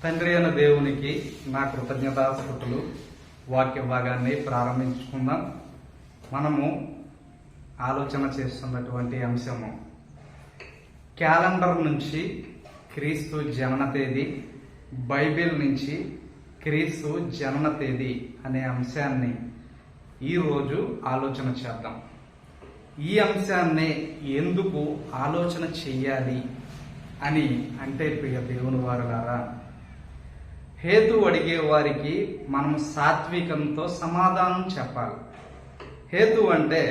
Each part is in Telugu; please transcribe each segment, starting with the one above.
తండ్రి అయిన దేవునికి నా కృతజ్ఞతాస్తుతులు. వాక్య భాగాన్ని ప్రారంభించుకుందాం. మనము ఆలోచన చేస్తున్నటువంటి అంశము క్యాలెండర్ నుంచి క్రీస్తు జనన తేదీ, బైబిల్ నుంచి క్రీస్తు జనన తేదీ అనే అంశాన్ని ఈరోజు ఆలోచన చేద్దాం. ఈ అంశాన్ని ఎందుకు ఆలోచన చెయ్యాలి అని అంటే, ప్రియ దేవుని వారులారా, హేతు అడిగే వారికి మనం సాత్వికంతో సమాధానం చెప్పాలి. హేతు అంటే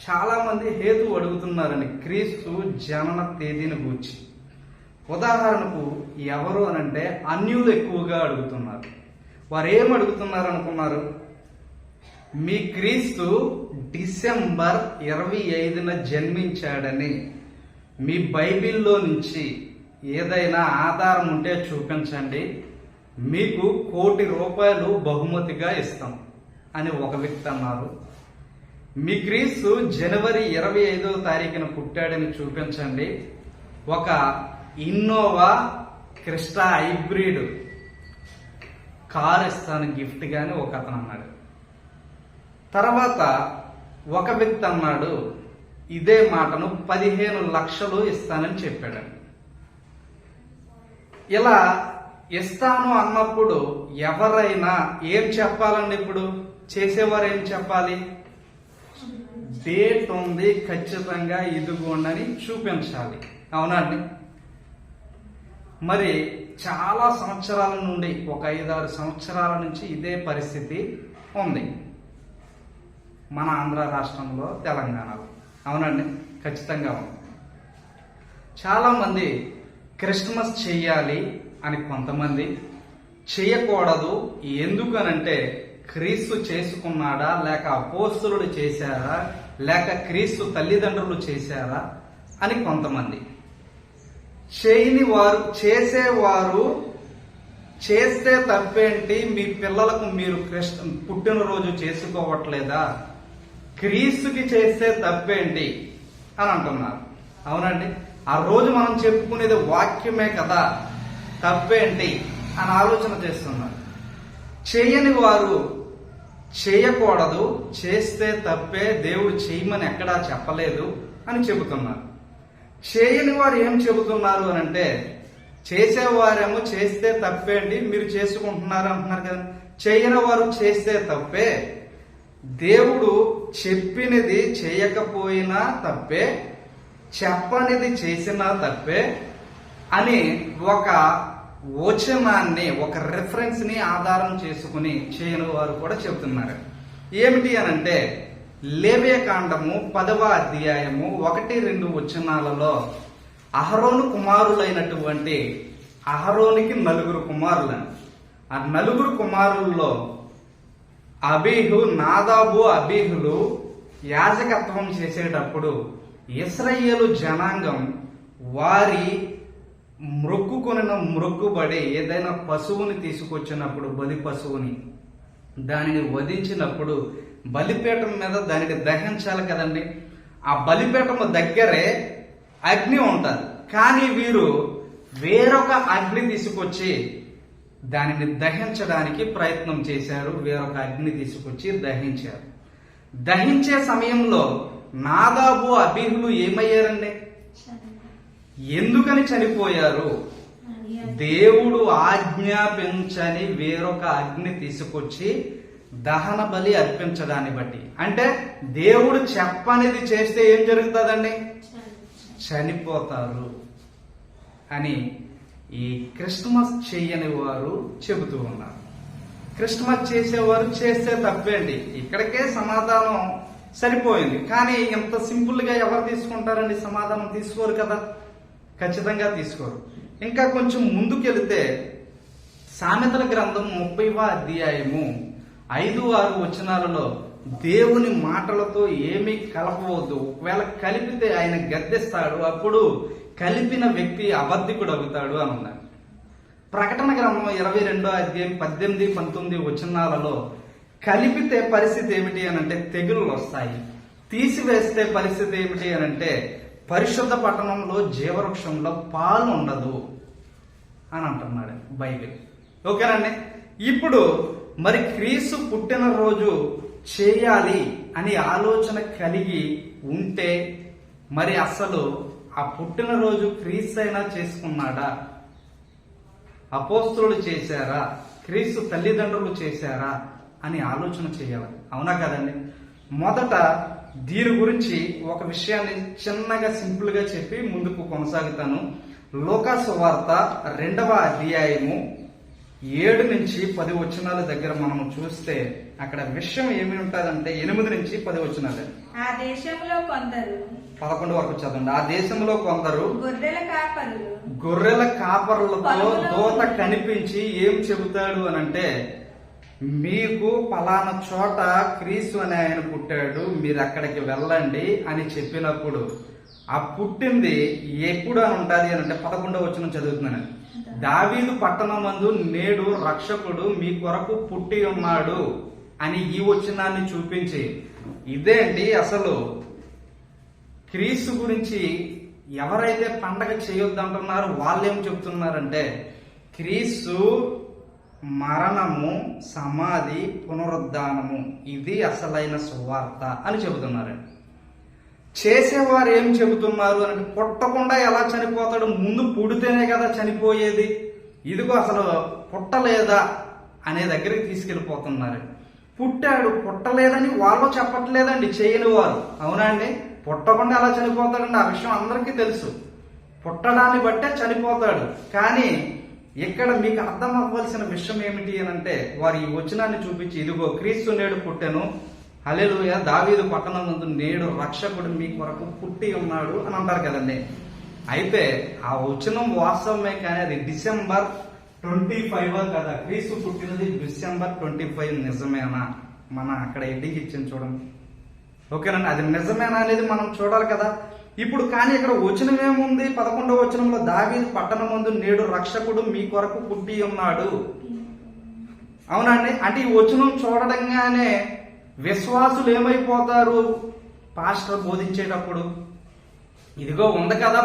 చాలా మంది హేతు అడుగుతున్నారని క్రీస్తు జనన తేదీని గూర్చి. ఉదాహరణకు ఎవరు అనంటే అన్యులు ఎక్కువగా అడుగుతున్నారు. వారు ఏం అడుగుతున్నారు అనుకున్నారు? మీ క్రీస్తు డిసెంబర్ 25న జన్మించాడని మీ బైబిల్లో నుంచి ఏదైనా ఆధారం ఉంటే చూపించండి, మీకు ₹1,00,00,000 బహుమతిగా ఇస్తాం అని ఒక వ్యక్తి అన్నారు. మీ క్రీస్తు జనవరి 25వ తారీఖున పుట్టాడని చూపించండి, ఒక ఇన్నోవా క్రిస్టా హైబ్రిడ్ కార్ ఇస్తాను గిఫ్ట్ గాని ఒక అతను అన్నాడు. తర్వాత ఒక వ్యక్తి అన్నాడు, ఇదే మాటను 15 లక్షలు ఇస్తానని చెప్పాడు. ఇలా ఇస్తాను అన్నప్పుడు ఎవరైనా ఏం చెప్పాలండి? ఇప్పుడు చేసేవారు ఏం చెప్పాలి? డేట్ ఉంది, ఖచ్చితంగా ఇదిగోండి అని చూపించాలి. అవునండి. మరి చాలా సంవత్సరాల నుండి, ఒక 5-6 సంవత్సరాల నుంచి ఇదే పరిస్థితి ఉంది మన ఆంధ్ర రాష్ట్రంలో, తెలంగాణలో. అవునండి, ఖచ్చితంగా ఉంది. చాలా మంది క్రిస్మస్ చెయ్యాలి అని కొంతమంది, చేయకూడదు ఎందుకనంటే క్రీస్తు చేసుకున్నాడా, లేక అపోస్తలుడు చేశారా, లేక క్రీస్తు తల్లిదండ్రులు చేశారా అని కొంతమంది. చేయని వారు, చేసేవారు చేస్తే తప్పేంటి, మీ పిల్లలకు మీరు పుట్టినరోజు చేసుకోవట్లేదా, క్రీస్తుకి చేస్తే తప్పేంటి అని అంటున్నారు. అవునండి, ఆ రోజు మనం చెప్పుకునేది వాక్యమే కదా, తప్పేంటి అని ఆలోచన చేస్తున్నారు. చేయని వారు చేయకూడదు, చేస్తే తప్పే, దేవుడు చేయమని ఎక్కడా చెప్పలేదు అని చెబుతున్నారు. చేయని వారు ఏం చెబుతున్నారు అని అంటే, చేసేవారేమో చేస్తే తప్పేంటి, మీరు చేసుకుంటున్నారు అంటున్నారు కదా. చేయని వారు చేస్తే తప్పే, దేవుడు చెప్పినది చేయకపోయినా తప్పే, చెప్పనిది చేసినా తప్పే అని ఒక వచనాన్ని, ఒక రెఫరెన్స్ ని ఆధారం చేసుకుని చేయని వారు కూడా చెబుతున్నారు. ఏమిటి అనంటే, లేవియకాండము 10వ అధ్యాయము 1-2 వచనాలలో అహరోను కుమారులైనటువంటి, అహరోనికి 4 కుమారులని, ఆ 4 కుమారుల్లో నాదాబు అబీహులు యాజకత్వం చేసేటప్పుడు ఇశ్రాయేలు జనాంగం వారి మొక్కుబడి ఏదైనా పశువుని తీసుకొచ్చినప్పుడు, బలి పశువుని, దానిని వధించినప్పుడు బలిపీఠం మీద దానిని దహించాలి కదండి. ఆ బలిపీఠం దగ్గరే అగ్ని ఉంటుంది, కానీ వీరు వేరొక అగ్ని తీసుకొచ్చి దానిని దహించడానికి ప్రయత్నం చేశారు. వేరొక అగ్ని తీసుకొచ్చి దహించారు. దహించే సమయంలో నాదాబు అబీహులు ఏమయ్యారండి? ఎందుకని చనిపోయారు? దేవుడు ఆజ్ఞాపించని వేరొక అగ్ని తీసుకొచ్చి దహన బలి అర్పించడాన్ని బట్టి. అంటే దేవుడు చెప్పనిది చేస్తే ఏం జరుగుతుందండి? చనిపోతారు అని ఈ క్రిస్మస్ చెయ్యని వారు చెబుతూ ఉన్నారు. క్రిస్మస్ చేసేవారు చేస్తే తప్పేంటి, ఇక్కడికే సమాధానం సరిపోయింది. కానీ ఇంత సింపుల్ గా ఎవరు తీసుకుంటారండి? సమాధానం తీసుకోరు కదా, ఖచ్చితంగా తీసుకోరు. ఇంకా కొంచెం ముందుకెళితే సామెతల గ్రంథం 30వ అధ్యాయము 5-6 వచనాలలో దేవుని మాటలతో ఏమీ కలపవద్దు, ఒకవేళ కలిపితే ఆయన గద్దిస్తాడు, అప్పుడు కలిపిన వ్యక్తి అబద్ధికుడు అవుతాడు అని ఉన్నారు. ప్రకటన గ్రంథం 22వ అధ్యాయం 18-19 వచనాలలో కలిపితే పరిస్థితి ఏమిటి అనంటే తెగులు వస్తాయి, తీసివేస్తే పరిస్థితి ఏమిటి అనంటే పరిశుద్ధ పట్టణంలో జీవవృక్షంలో పాలు ఉండదు. 2 కొరింథీయుల 12వ అధ్యాయం 18-19 వచనాలలో కలిపితే పరిస్థితి ఏమిటి అనంటే తెగులు వస్తాయి, తీసివేస్తే పరిస్థితి ఏమిటి అనంటే పరిశుద్ధ పట్టణంలో జీవవృక్షంలో పాలు ఉండదు. 2 కొరింథీయుల 12వ అధ్యాయం 18-19 వచనాలలో కలిపితే పరిస్థితి ఏమిటి అనంటే అని అంటున్నాడు బైబిల్. ఓకేనండి. ఇప్పుడు మరి క్రీస్తు పుట్టినరోజు చేయాలి అని ఆలోచన కలిగి ఉంటే మరి అసలు ఆ పుట్టినరోజు క్రీస్తు అయినా చేసుకున్నాడా? అపోస్తులు చేశారా? క్రీస్తు తల్లిదండ్రులు చేశారా అని ఆలోచన చేయాలి. అవునా కదండి? మొదట దీని గురించి ఒక విషయాన్ని చిన్నగా సింపుల్ గా చెప్పి ముందుకు కొనసాగుతాను. లూకా సువార్త 2వ అధ్యాయము 7 నుంచి 10 వచనాల దగ్గర మనము చూస్తే అక్కడ విషయం ఏమి ఉంటుందంటే 8 నుంచి 10 వచనాలు. ఆ దేశంలో కొందరు 11 వరకు చదవండి. ఆ దేశంలో కొందరు గొర్రెల కాపరులతో దూత కనిపించి ఏం చెబుతాడు అనంటే, మీకు పలానా చోట క్రీస్తు అనే ఆయన పుట్టాడు, మీరు అక్కడికి వెళ్ళండి అని చెప్పినప్పుడు ఆ పుట్టింది ఎప్పుడు అని ఉంటుంది అని అంటే 11వ వచనం చదువుతున్నాను. దావీదు పట్టణమందు నేడు రక్షకుడు మీ కొరకు పుట్టి ఉన్నాడు అని ఈ వచనాన్ని చూపించి, ఇదేంటి అసలు క్రీస్తు గురించి ఎవరైతే పండగ చేయొద్దంటున్నారో వాళ్ళేం చెప్తున్నారంటే, క్రీస్తు మరణము, సమాధి, పునరుద్ధానము ఇది అసలైన సువార్త అని చెబుతున్నారండి. చేసేవారు ఏం చెబుతున్నారు అంటే, పుట్టకుండా ఎలా చనిపోతాడు? ముందు పుడితేనే కదా చనిపోయేది. ఇదిగో అసలు పుట్టలేదా అనే దగ్గరికి తీసుకెళ్లిపోతున్నారు. పుట్టాడు, పుట్టలేదని వాళ్ళు చెప్పట్లేదండి చేయని వారు. అవునా అండి? పుట్టకుండా ఎలా చనిపోతాడండి? ఆ విషయం అందరికీ తెలుసు. పుట్టడాన్ని బట్టే చనిపోతాడు. కానీ ఇక్కడ మీకు అర్థం అవ్వాల్సిన విషయం ఏమిటి అని అంటే, వారు ఈ వచనాన్ని చూపించి, ఇదిగో క్రీస్తు నేడు పుట్టెను, హల్లెలూయా, దావీదు పట్టణమందు నేడు రక్షకుడు మీ కొరకు పుట్టి ఉన్నాడు అని అంటారు కదండి. అయితే ఆ వచనం వాస్తవమే, కానీ అది డిసెంబర్ 25 కదా. క్రీస్తు పుట్టినది డిసెంబర్ 25 నిజమేనా? మన అక్కడ ఎడ్డింగ్ ఇచ్చింది చూడండి. ఓకేనండి, అది నిజమేనా అనేది మనం చూడాలి కదా. ఇప్పుడు కానీ ఇక్కడ వచనం ఏముంది? 11వ వచనంలో దావీదు పట్టణమందు నేడు రక్షకుడు మీ కొరకు పుట్టి ఉన్నాడు. అవునండి. అంటే ఈ వచనం చూడడంగానే విశ్వాసులు ఏమైపోతారు? పాస్టర్ బోధించేటప్పుడు ఇదిగో ఉంది కదా,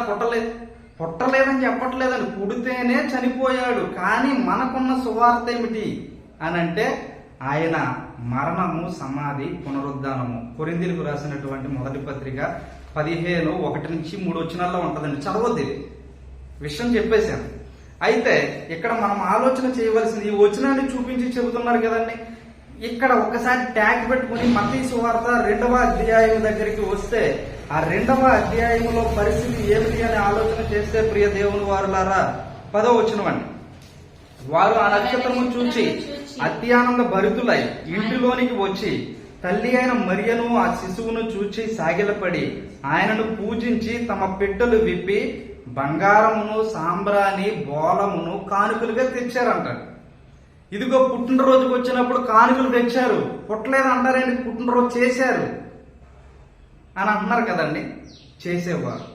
పుట్టలేదని చెప్పట్లేదని, పుడితేనే చనిపోయాడు. కానీ మనకున్న సువార్త ఏమిటి అని అంటే, ఆయన మరణము, సమాధి, పునరుద్ధానము. కొరింథీయులకు రాసినటువంటి మొదటి పత్రిక 15:1-3 వచనాల్లో ఉంటుందండి. చదవద్ది, విషయం చెప్పేశాను. అయితే ఇక్కడ మనం ఆలోచన చేయవలసింది, ఈ వచనాన్ని చూపించి చెబుతున్నారు కదండి. ఇక్కడ ఒక్కసారి ట్యాగ్ పెట్టుకుని మత్తయి సువార్త 2వ అధ్యాయం దగ్గరికి వస్తే, ఆ 2వ అధ్యాయంలో పరిస్థితి ఏమిటి అని ఆలోచన చేస్తే, ప్రియ దేవుని వారులారా, 10వ వచనం అండి. వారు ఆ నక్షత్రము చూచి అత్యానంద భరితులై ఇంటిలోనికి వచ్చి తల్లి అయిన మరియను ఆ శిశువును చూచి సాగిలపడి ఆయనను పూజించి తమ పెట్టెలు విప్పి బంగారమును, సాంబ్రాణి, బోలమును కానుకలుగా తెచ్చారంట. ఇదిగో పుట్టినరోజుకు వచ్చినప్పుడు కానుకలు తెచ్చారు, పుట్టలేదు అంటారండి, పుట్టినరోజు చేశారు అని అంటున్నారు కదండి, చేసేవారు.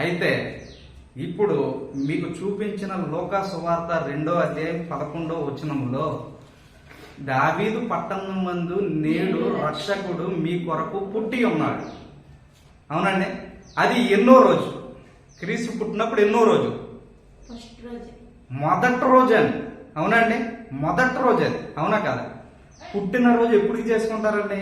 అయితే ఇప్పుడు మీకు చూపించిన లూకా సువార్త 2వ అధ్యాయం 11వ వచనంలో, దావీదు పట్టణమందు నేడు రక్షకుడు మీ కొరకు పుట్టి ఉన్నాడు. అవునండి. అది ఎన్నో రోజు? క్రీస్తు పుట్టినప్పుడు ఎన్నో రోజు? మొదటి రోజు అండి. అవునండి, మొదటి రోజు అది. అవునా కదా? పుట్టినరోజు ఎప్పుడు చేసుకుంటారండి?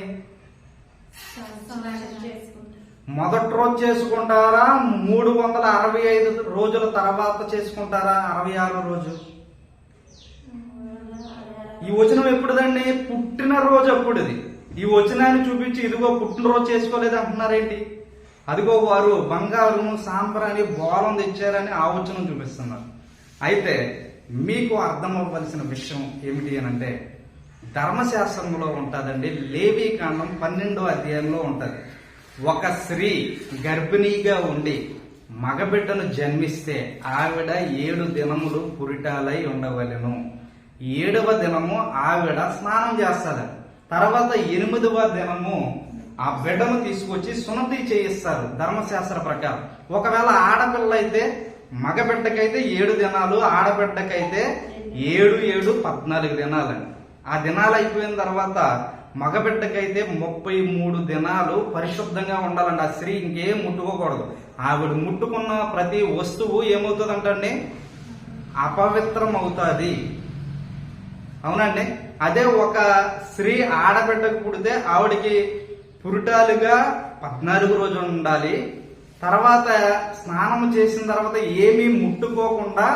మొదటి రోజు చేసుకుంటారా? 365 రోజుల తర్వాత చేసుకుంటారా? 66వ రోజు. ఈ వచనం ఎప్పుడుదండి? పుట్టినరోజు అప్పుడుది. ఈ వచనాన్ని చూపించి ఇదిగో పుట్టినరోజు చేసుకోలేదు అంటున్నారేంటి? అదిగో వారు బంగారం, సాంబ్రాణి, బోలం తెచ్చారని ఆ వచనం చూపిస్తున్నారు. అయితే మీకు అర్థం అవ్వాల్సిన విషయం ఏమిటి అని అంటే, ధర్మశాస్త్రంలో ఉంటుందండి, లేవీకాండం 12వ అధ్యాయంలో ఉంటది. ఒక స్త్రీ గర్భిణీగా ఉండి మగబిడ్డను జన్మిస్తే ఆవిడ 7 దినములు పురిటాలై ఉండవలెను. 7వ దినము ఆవిడ స్నానం చేస్తారు. తర్వాత 8వ దినము ఆ బిడ్డను తీసుకొచ్చి సున్నతి చేయిస్తారు ధర్మశాస్త్ర ప్రకారం. ఒకవేళ ఆడపిల్ల అయితే మగబిడ్డకైతే 7 దినాలు, ఆడబిడ్డకైతే 7 14 దినాలండి. ఆ దినాలు అయిపోయిన తర్వాత మగబిడ్డకైతే 33 దినాలు పరిశుద్ధంగా ఉండాలండి. ఆ స్త్రీ ఇంకేం ముట్టుకోకూడదు. ఆవిడ ముట్టుకున్న ప్రతి వస్తువు ఏమవుతుందంటండి? అపవిత్రం అవుతుంది. అవునండి. అదే ఒక స్త్రీ ఆడబిడ్డకు పుడితే ఆవిడికి పురుటాలుగా 14 రోజులు ఉండాలి. తర్వాత స్నానం చేసిన తర్వాత ఏమీ ముట్టుకోకుండా,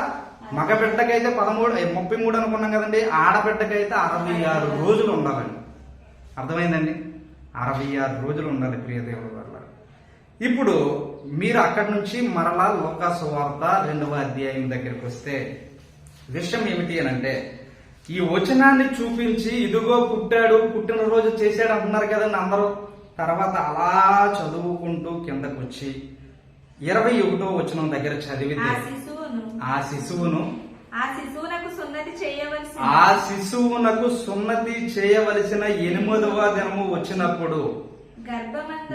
మగబిడ్డకైతే 33 అనుకున్నాం కదండి, ఆడబిడ్డకైతే 66 రోజులు ఉండాలండి. అర్థమైందండి? 66 రోజులు ఉండాలి ప్రియ దేవుడి వల్ల. ఇప్పుడు మీరు అక్కడి నుంచి మరలా లూకా సువార్త 2వ అధ్యాయం దగ్గరికి వస్తే విషయం ఏమిటి అని అంటే, ఈ వచనాన్ని చూపించి ఇదిగో పుట్టాడు, పుట్టినరోజు చేశాడు అంటున్నారు కదండి అందరూ. తర్వాత అలా చదువుకుంటూ కిందకు వచ్చి 21వ వచనం దగ్గర చదివితే ఆ శిశువునకు సున్నతి చేయవలసిన 8వ దినము వచ్చినప్పుడు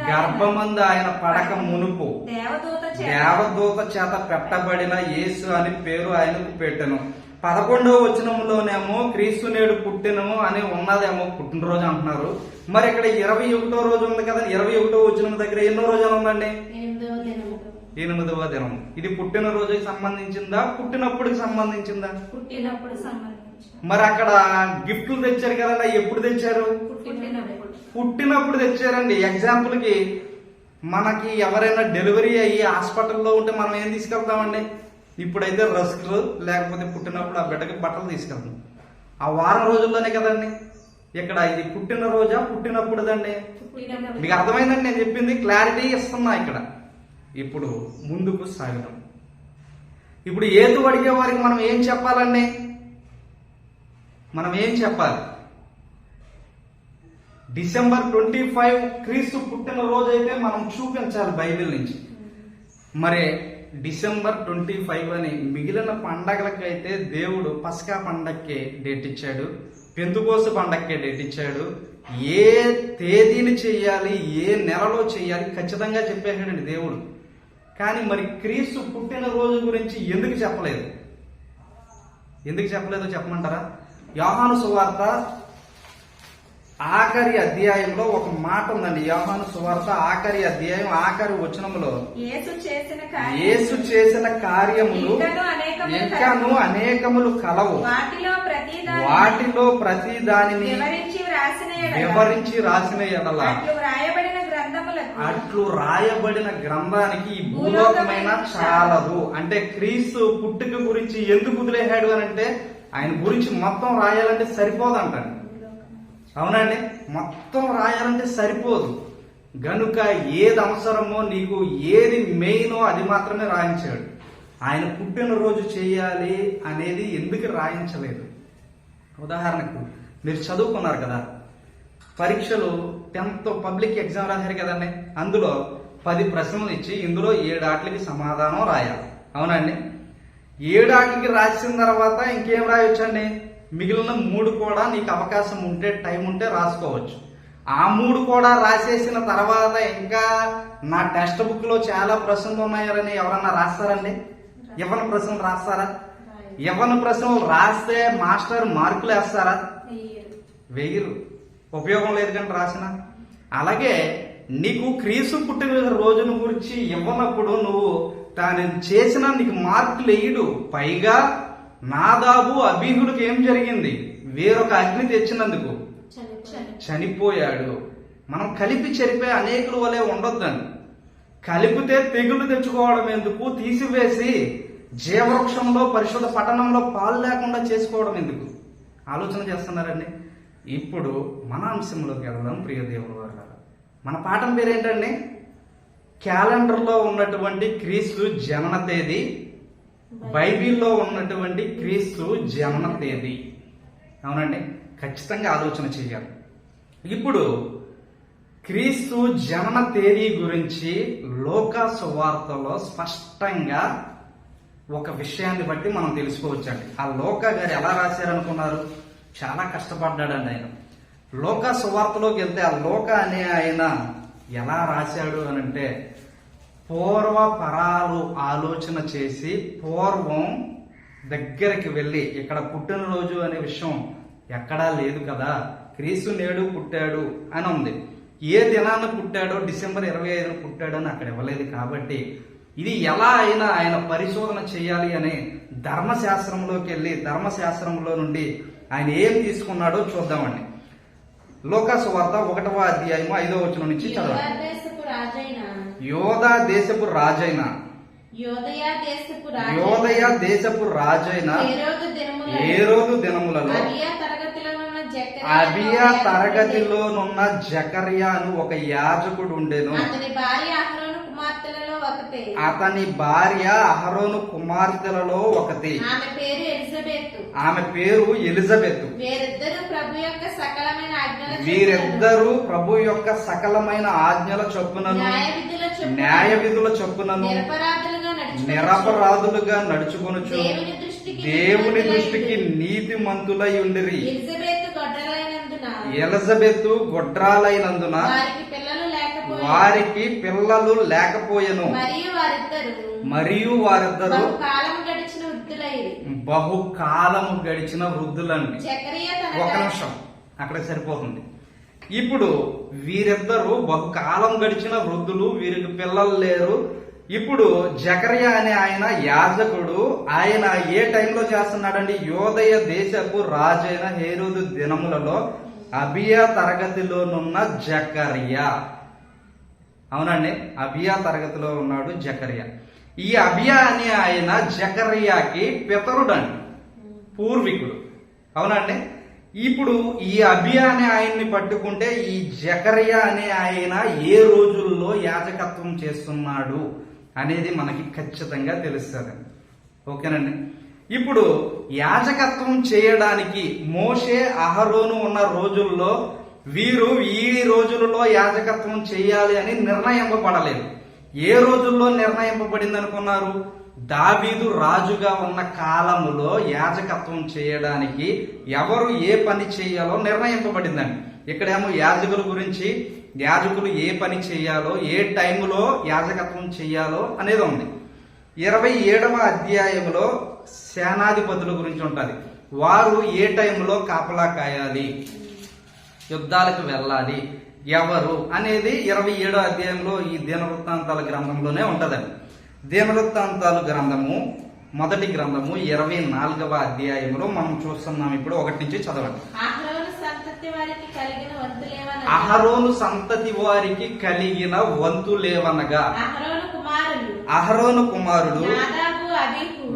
గర్భమందు ఆయన పడక మునుపు దేవదూత చేత పెట్టబడిన యేసు అని పేరు ఆయనకు పెట్టెను. 11వ వచనంలోనేమో క్రీస్తు నేడు పుట్టెను అని ఉన్నదేమో పుట్టినరోజు అంటున్నారు. మరి ఇక్కడ 21వ రోజు ఉంది కదా, 21వ వచనం దగ్గర ఎన్నో రోజులు ఉందండి? 8వ దినం. ఇది పుట్టినరోజుకి సంబంధించిందా, పుట్టినప్పుడుకి సంబంధించిందా? మరి అక్కడ గిఫ్ట్లు తెచ్చారు కదండి, ఎప్పుడు తెచ్చారు? పుట్టినప్పుడు తెచ్చారండి. ఎగ్జాంపుల్ కి మనకి ఎవరైనా డెలివరీ అయ్యి హాస్పిటల్లో ఉంటే మనం ఏం తీసుకెళ్తామండి? ఇప్పుడైతే రస్కులు, లేకపోతే పుట్టినప్పుడు ఆ బిడ్డకి బట్టలు తీసుకెళ్తాం. ఆ వారం రోజుల్లోనే కదండి. ఇక్కడ ఇది పుట్టినరోజా పుట్టినప్పుడుదండి? మీకు అర్థమైందండి నేను చెప్పింది? క్లారిటీ ఇస్తున్నా ఇక్కడ. ఇప్పుడు ముందుకు సాగడం. ఇప్పుడు ఏదు అడిగే వారికి మనం ఏం చెప్పాలండి? మనం ఏం చెప్పాలి? డిసెంబర్ 25 క్రీస్తు పుట్టినరోజు అయితే మనం చూపించాలి బైబిల్ నుంచి. మరి డిసెంబర్ 25 అని మిగిలిన పండగలకైతే దేవుడు పస్కా పండగకే డేట్ ఇచ్చాడు, పెంతుకోసు పండగకే డేట్ ఇచ్చాడు. ఏ తేదీని చెయ్యాలి, ఏ నెలలో చెయ్యాలి ఖచ్చితంగా చెప్పేశాడండి దేవుడు. కానీ మరి క్రీస్తు పుట్టినరోజు గురించి ఎందుకు చెప్పలేదు? ఎందుకు చెప్పలేదో చెప్పమంటారా? యోహాను సువార్త ఆఖరి అధ్యాయంలో ఒక మాట ఉందండి. యోహాను సువార్త ఆఖరి అధ్యాయం ఆఖరి వచనములో యేసు చేసిన కార్యములు ఇంకాను అనేకములు కలవు, వాటిలో ప్రతి దానిని వివరించి రాసిన ఎడల అట్లు రాయబడిన గ్రంథానికి ఈ భూలోకమైన చాలదు. అంటే క్రీస్తు పుట్టుక గురించి ఎందుకు వదిలేశాడు అని అంటే, ఆయన గురించి మొత్తం రాయాలంటే సరిపోదంటండి. అవునండి, మొత్తం రాయాలంటే సరిపోదు. గనుక ఏది అవసరమో, నీకు ఏది మెయినో అది మాత్రమే రాయించాడు. ఆయన పుట్టినరోజు చేయాలి అనేది ఎందుకు రాయించలేదు? ఉదాహరణకు మీరు చదువుకున్నారు కదా, పరీక్షలు 10th పబ్లిక్ ఎగ్జామ్ రాశారు కదండి. అందులో 10 ప్రశ్నలు ఇచ్చి ఇందులో 7 ఆటలకి సమాధానం రాయాలి. అవునండి, 7 ఆటలకి రాసిన తర్వాత ఇంకేం రాయొచ్చండి? మిగిలిన 3 కూడా నీకు అవకాశం ఉంటే, టైం ఉంటే రాసుకోవచ్చు. ఆ 3 కూడా రాసేసిన తర్వాత ఇంకా నా టెక్స్ట్ బుక్ లో చాలా ప్రశ్నలు ఉన్నాయని ఎవరన్నా రాస్తారండి? ఇవ్వని ప్రశ్నలు రాస్తారా? ఇవ్వని ప్రశ్నలు రాస్తే మాస్టర్ మార్కులు వేస్తారా? వెయ్యరు. ఉపయోగం లేదు కానీ రాసిన. అలాగే నీకు క్రీస్తు పుట్టిన రోజును గురించి ఇవ్వనప్పుడు నువ్వు తాను చేసిన నీకు మార్కులు వేయడు. పైగా నాదాబు అబీహుడికి ఏం జరిగింది? వేరొక అగ్ని తెచ్చినందుకు చనిపోయాడు. మనం కలిపి చెరిపే అనేకుల వలె ఉండొద్దండి. కలిపితే తెగులు తెచ్చుకోవడం ఎందుకు? తీసివేసి జీవవృక్షంలో పరిశుద్ధ పట్టణంలో పాలు లేకుండా చేసుకోవడం ఎందుకు? ఆలోచన చేస్తున్నారండి. ఇప్పుడు మన అంశంలోకి వెళ్దాం ప్రియ దేవుని వారు. మన పాఠం పేరేంటండి? క్యాలెండర్లో ఉన్నటువంటి క్రీస్తు జనన తేదీ, బైబిల్లో ఉన్నటువంటి క్రీస్తు జనన తేదీ. అవునండి, ఖచ్చితంగా ఆలోచన చేయాలి. ఇప్పుడు క్రీస్తు జనన తేదీ గురించి లూకా సువార్తలో స్పష్టంగా ఒక విషయాన్ని బట్టి మనం తెలుసుకోవచ్చండి. ఆ లూకా గారు ఎలా రాశారనుకున్నారు? చాలా కష్టపడ్డాడండి ఆయన. లూకా సువార్తలోకి వెళ్తే ఆ లూకా అనే ఆయన ఎలా రాశాడు అని అంటే, పూర్వపరాలు ఆలోచన చేసి పూర్వం దగ్గరికి వెళ్ళి, ఇక్కడ పుట్టినరోజు అనే విషయం ఎక్కడా లేదు కదా, క్రీస్తు నేడు పుట్టాడు అని ఉంది. ఏ దినాన పుట్టాడో, డిసెంబర్ 25న పుట్టాడో అని అక్కడ ఇవ్వలేదు. కాబట్టి ఇది ఎలా అయినా ఆయన పరిశోధన చేయాలి అని ధర్మశాస్త్రంలోకి వెళ్ళి ధర్మశాస్త్రంలో నుండి ఆయన ఏం తీసుకున్నాడో చూద్దామండి. లూకాసు వార్త 1వ అధ్యాయము 5వ వచనం నుంచి చదవండి. యోధా దేశపు రాజైన యోదయ దేశపు రాజైన హేరోదు దినములలో అబియా తరగతిలోనున్న జకర్యా అని ఒక యాజకుడు ఉండెను. అతని భార్య అహరోను కుమార్తెలలో ఒకటి. ఆమె పేరు ఎలిజబెత్. వీరిద్దరూ ప్రభు యొక్క సకలమైన ఆజ్ఞల చొప్పునను న్యాయ విధుల చొప్పునను నిరపరాధులుగా నడుచుకొనుచు దేవుని దృష్టికి నీతిమంతులై ఉండిరి. ఎలిజబెత్ గొడ్రాలైనందున వారికి పిల్లలు లేకపోయెను. మరియు వారిద్దరు బహుకాలము గడిచిన వృద్ధులండి. ఒక నిమిషం అక్కడ సరిపోతుంది. ఇప్పుడు వీరిద్దరు బహుకాలం గడిచిన వృద్ధులు, వీరికి పిల్లలు లేరు. ఇప్పుడు జకర్యా అనే ఆయన యాజకుడు. ఆయన ఏ టైంలో చేస్తున్నాడండి? యోదయ దేశపు రాజైన హేరోదు దినములలో అబియా తరగతిలోనున్న జకర్యా. అవునండి, అబియా తరగతిలో ఉన్నాడు జకర్యా. ఈ అబియా అనే ఆయన జకర్యాకి పితరుడండి, పూర్వీకుడు. అవునండి. ఇప్పుడు ఈ అబియా అనే ఆయన్ని పట్టుకుంటే ఈ జకర్యా అనే ఆయన ఏ రోజుల్లో యాజకత్వం చేస్తున్నాడు అనేది మనకి ఖచ్చితంగా తెలుస్తుంది. ఓకేనండి. ఇప్పుడు యాజకత్వం చేయడానికి మోషే అహరోను ఉన్న రోజుల్లో వీరు ఈ రోజులలో యాజకత్వం చేయాలి అని నిర్ణయింపబడలేదు. ఏ రోజుల్లో నిర్ణయింపబడింది అనుకున్నారు? దావీదు రాజుగా ఉన్న కాలములో యాజకత్వం చేయడానికి ఎవరు ఏ పని చేయాలో నిర్ణయింపబడిందండి. ఇక్కడేమో యాజకుల గురించి, యాజకులు ఏ పని చేయాలో, ఏ టైంలో యాజకత్వం చేయాలో అనేది ఉంది. 27వ అధ్యాయంలో సేనాధిపతుల గురించి ఉంటుంది. వారు ఏ టైంలో కాపలా కాయాలి, యుద్ధాలకు వెళ్ళాలి, ఎవరు అనేది 27వ అధ్యాయంలో ఈ దినవృత్తాంతాల గ్రంథంలోనే ఉంటదండి. దినవృత్తాంతాలు గ్రంథము మొదటి గ్రంథము 24వ అధ్యాయంలో మనం చూస్తున్నాం. ఇప్పుడు 1 నుంచి చదవండి. అహరోను సంతతి వారికి కలిగిన వంతులేవనగా అహరోను కుమారుడు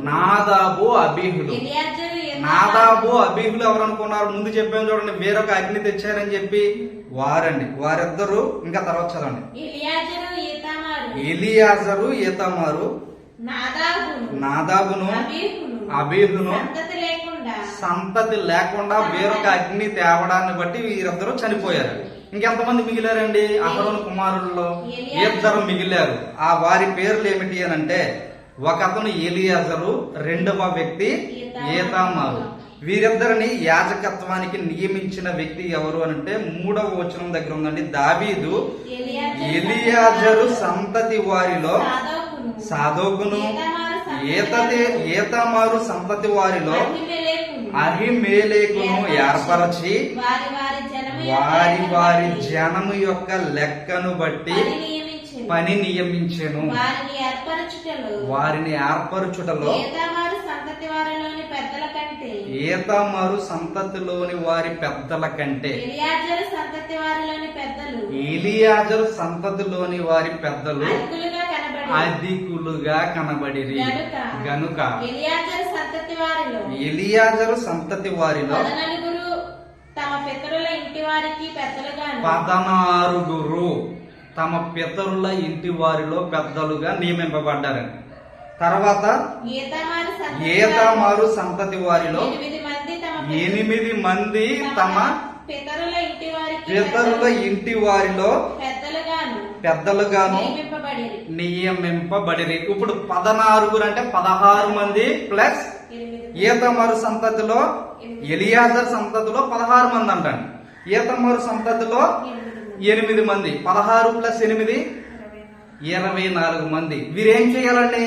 నాదాబు అబీహులు. నాదాబు అబీహులు ఎవరు అనుకున్నారు? ముందు చెప్పాము చూడండి, వేరొక అగ్ని తెచ్చారని చెప్పి వారండి. వారిద్దరు ఇంకా తర్వాత చదవండి. ఎలియాజరు ఈతామారు నాదాబును అబీహును సంతతి లేకుండా వేరొక అగ్ని తేవడాన్ని బట్టి వీరిద్దరూ చనిపోయారు. ఇంకెంతమంది మిగిలారండి? అహరోను కుమారుల్లో ఇద్దరు మిగిలారు. ఆ వారి పేర్లు ఏమిటి అని అంటే, ఒక అతను ఎలియాజరు, రెండవ వ్యక్తి ఈతామారు. వీరిద్దరిని యాజకత్వానికి నియమించిన వ్యక్తి ఎవరు అంటే 3వ వచనం దగ్గర ఉందండి. దావీదు ఎలియాజరు సంతతి వారిలో సాదోకును, ఈతామారు సంతతి వారిలో అహిమేలెకును ఏర్పరచి వారి వారి జనము యొక్క లెక్కను బట్టి పని నియమించెను. వారిని ఏర్పరచుటలో ఈతామారు సంతతిలోని వారి పెద్దల కంటే ఎలియాజరు సంతతిలోని వారి పెద్దలు అధికులుగా కనబడిరి గనుక ఎలియాజరు సంతతి వారిలో 16 తమ పితరుల ఇంటి వారిలో పెద్దలుగా నియమింపబడ్డారని. తర్వాత ఈతామారు సంతతి వారిలో 8 మంది తమ పితరుల ఇంటి వారిలో పెద్దలుగాను నియమింపబడిరి. ఇప్పుడు 16 అంటే 16 మంది ప్లస్ ఈతామారు సంతతిలో ఎలియాజర్ సంతతిలో 16 మంది అంటండి. ఈతామారు సంతతిలో 8 మంది. 16 ప్లస్ 8 24 మంది. వీరేం చేయాలండి?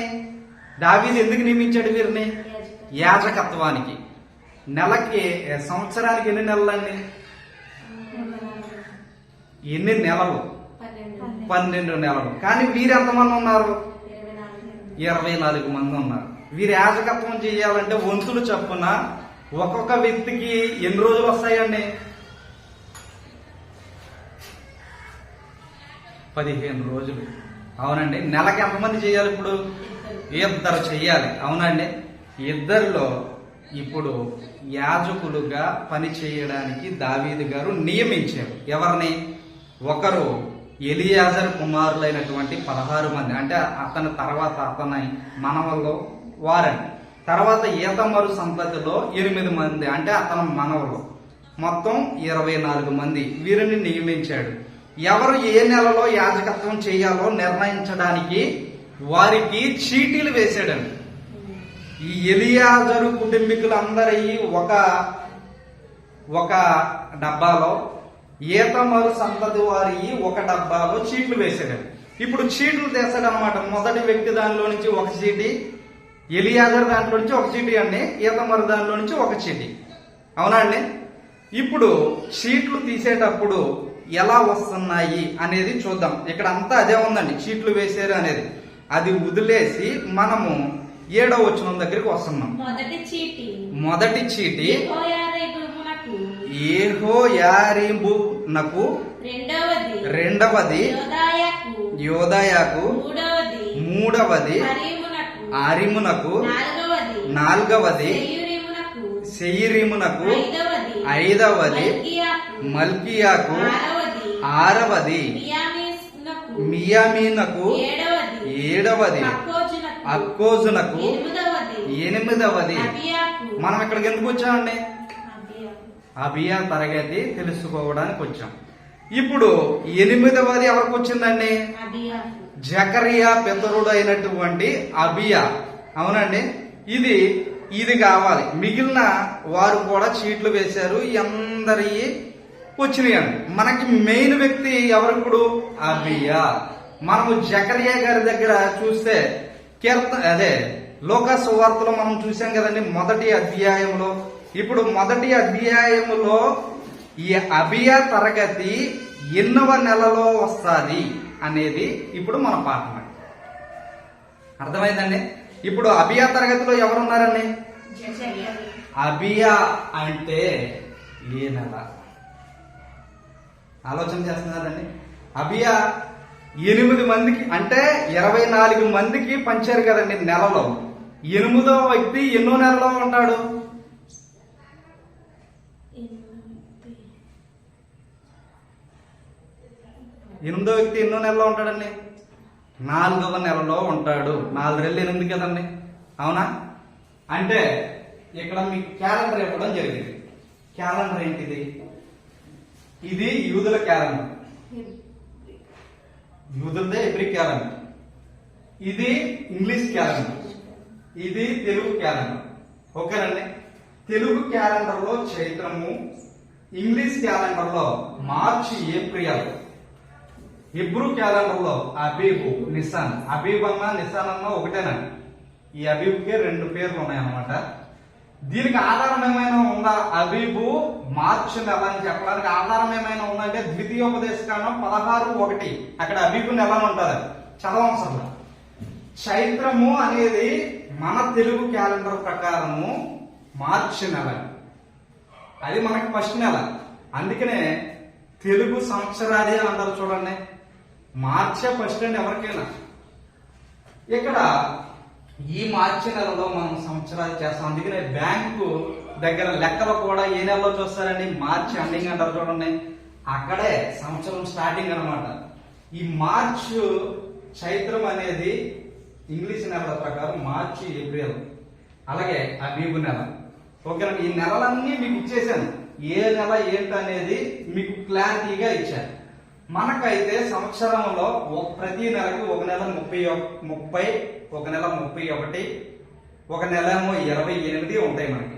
దావీదు ఎందుకు నియమించాడు వీరిని? యాజకత్వానికి. నెలకి సంవత్సరానికి ఎన్ని నెలలండి? ఎన్ని నెలలు? 12 నెలలు. కానీ వీరు ఎంతమంది ఉన్నారు? 24 మంది ఉన్నారు. వీరు యాజకత్వం చేయాలంటే వంతులు చొప్పున ఒక్కొక్క వ్యక్తికి ఎన్ని రోజులు వస్తాయండి? 15 రోజులు. అవునండి. నెలకి ఎంతమంది చేయాలి? ఇప్పుడు ఇద్దరు చెయ్యాలి. అవునండి. ఇద్దరిలో ఇప్పుడు యాజకులుగా పని చేయడానికి దావీదు గారు నియమించారు. ఎవరిని? ఒకరు ఎలియాజర్ కుమారులైనటువంటి 16 మంది, అంటే అతని తర్వాత అతని మనవల్లో వారండి. తర్వాత ఈతమరు సంతతిలో 8 మంది, అంటే అతని మనవలు. మొత్తం 24 మంది వీరిని నియమించాడు. ఎవరు ఏ నెలలో యాజకత్వం చేయాలో నిర్ణయించడానికి వారికి చీటీలు వేసాడండి. ఈ ఎలియాజరు కుటుంబీకులందరి ఒక డబ్బాలో, ఈతమరు సంతతి వారి ఒక డబ్బాలో చీట్లు వేసాడండి. ఇప్పుడు చీట్లు తీసాడు అనమాట. మొదటి వ్యక్తి దానిలో నుంచి ఒక చీటి, ఎలియాజర్ దాంట్లో నుంచి ఒక చీటి అండి, ఈతమరు దానిలో నుంచి ఒక చీటి. అవునా అండి? ఇప్పుడు చీట్లు తీసేటప్పుడు ఎలా వస్తున్నాయి అనేది చూద్దాం. ఇక్కడ అంతా అదే ఉందండి, చీట్లు వేసారు అనేది. అది వదిలేసి మనము 7వ వచనం దగ్గరికి వస్తున్నాం. మొదటి చీటి యెహోయారీబునకు, రెండవది యోదాయాకు, మూడవది అరిమునకు, నాలుగవది సెయిరీమునకు, ఐదవది మల్కియాకు, ఆరవది మియామీనకు, ఏడవది అక్కోజునకు, ఎనిమిదవది మనం ఇక్కడికి ఎందుకు వచ్చామండి? అబియా తరగతి తెలుసుకోవడానికి వచ్చాం. ఇప్పుడు 8వది ఎవరికి వచ్చిందండి? జకరియా పితరుడు అయినటువంటి అబియా. అవునండి. ఇది కావాలి. మిగిలిన వారు కూడా చీట్లు వేశారు, అందరి వచ్చినాయండి. మనకి మెయిన్ వ్యక్తి ఎవరు ఇప్పుడు? అబియా. మనము జకరియా గారి దగ్గర చూస్తే లోకా సువార్తలో మనం చూసాం కదండి, మొదటి అధ్యాయంలో. ఇప్పుడు మొదటి అధ్యాయములో ఈ అబియా తరగతి ఎన్నవ నెలలో వస్తుంది అనేది ఇప్పుడు మన పాఠం. అర్థమైందండి? ఇప్పుడు అబియా తరగతిలో ఎవరున్నారండి? అబియా అంటే ఏ నెల? ఆలోచన చేస్తున్నారండి. అబియా 8 మందికి, అంటే 24 మందికి పంచారు కదండి నెలలో. 8వ వ్యక్తి ఎన్నో నెలలో ఉంటాడు? 8వ వ్యక్తి ఎన్నో నెలలో ఉంటాడండి? 4వ నెలలో ఉంటాడు. 4 రెళ్ళు 8 కదండి. అవునా? అంటే ఇక్కడ మీకు క్యాలెండర్ ఇవ్వడం జరిగింది. క్యాలెండర్ ఏంటిది? ఇది యూదుల క్యాలెండర్, యూదులదే ఎవ్రీ క్యాలెండర్. ఇది ఇంగ్లీష్ క్యాలెండర్, ఇది తెలుగు క్యాలెండర్. ఓకేనండి. తెలుగు క్యాలెండర్ లో చైత్రము, ఇంగ్లీష్ క్యాలెండర్ లో మార్చి, ఏప్రిల్. హిబ్రూ క్యాలెండర్ లో అబీబు, నిసాన్. అబీబ్ అన్న నిసాన్ అన్న ఒకటేనండి. ఈ అబీబుకే 2 పేర్లు ఉన్నాయన్నమాట. దీనికి ఆధారం ఏమైనా ఉందా? అబీబు మార్చి నెల అని చెప్పడానికి ఆధారం ఏమైనా ఉందంటే ద్వితీయోపదేశకాండం 16:1. అక్కడ అబీబు నెల అని ఉంటుంది, చదవవసరం. చైత్రము అనేది మన తెలుగు క్యాలెండర్ ప్రకారము మార్చి నెల, అది మనకి ఫస్ట్ నెల. అందుకనే తెలుగు సంవత్సరాది అని అంటారు చూడండి. మార్చే ఫస్ట్ అండి ఎవరికైనా. ఇక్కడ ఈ మార్చి నెలలో మనం సంవత్సరాలు చేస్తాం. అందుకనే బ్యాంకు దగ్గర లెక్కలు కూడా ఏ నెలలో చూస్తారండి? మార్చి ఎండింగ్ అంటారు చూడండి. అక్కడే సంవత్సరం స్టార్టింగ్ అనమాట. ఈ మార్చ్, చైత్రం అనేది ఇంగ్లీష్ నెలల ప్రకారం మార్చి, ఏప్రిల్. అలాగే అబీబు నెల. ఓకేనా? ఈ నెలలన్నీ మీకు ఇచ్చేసాను. ఏ నెల ఏంటనేది మీకు క్లారిటీగా ఇచ్చాను. మనకైతే సంవత్సరంలో ప్రతి నెలకి ఒక నెల 30, ఒక నెల 31, ఒక నెల ఏమో 28 ఉంటాయి మనకి.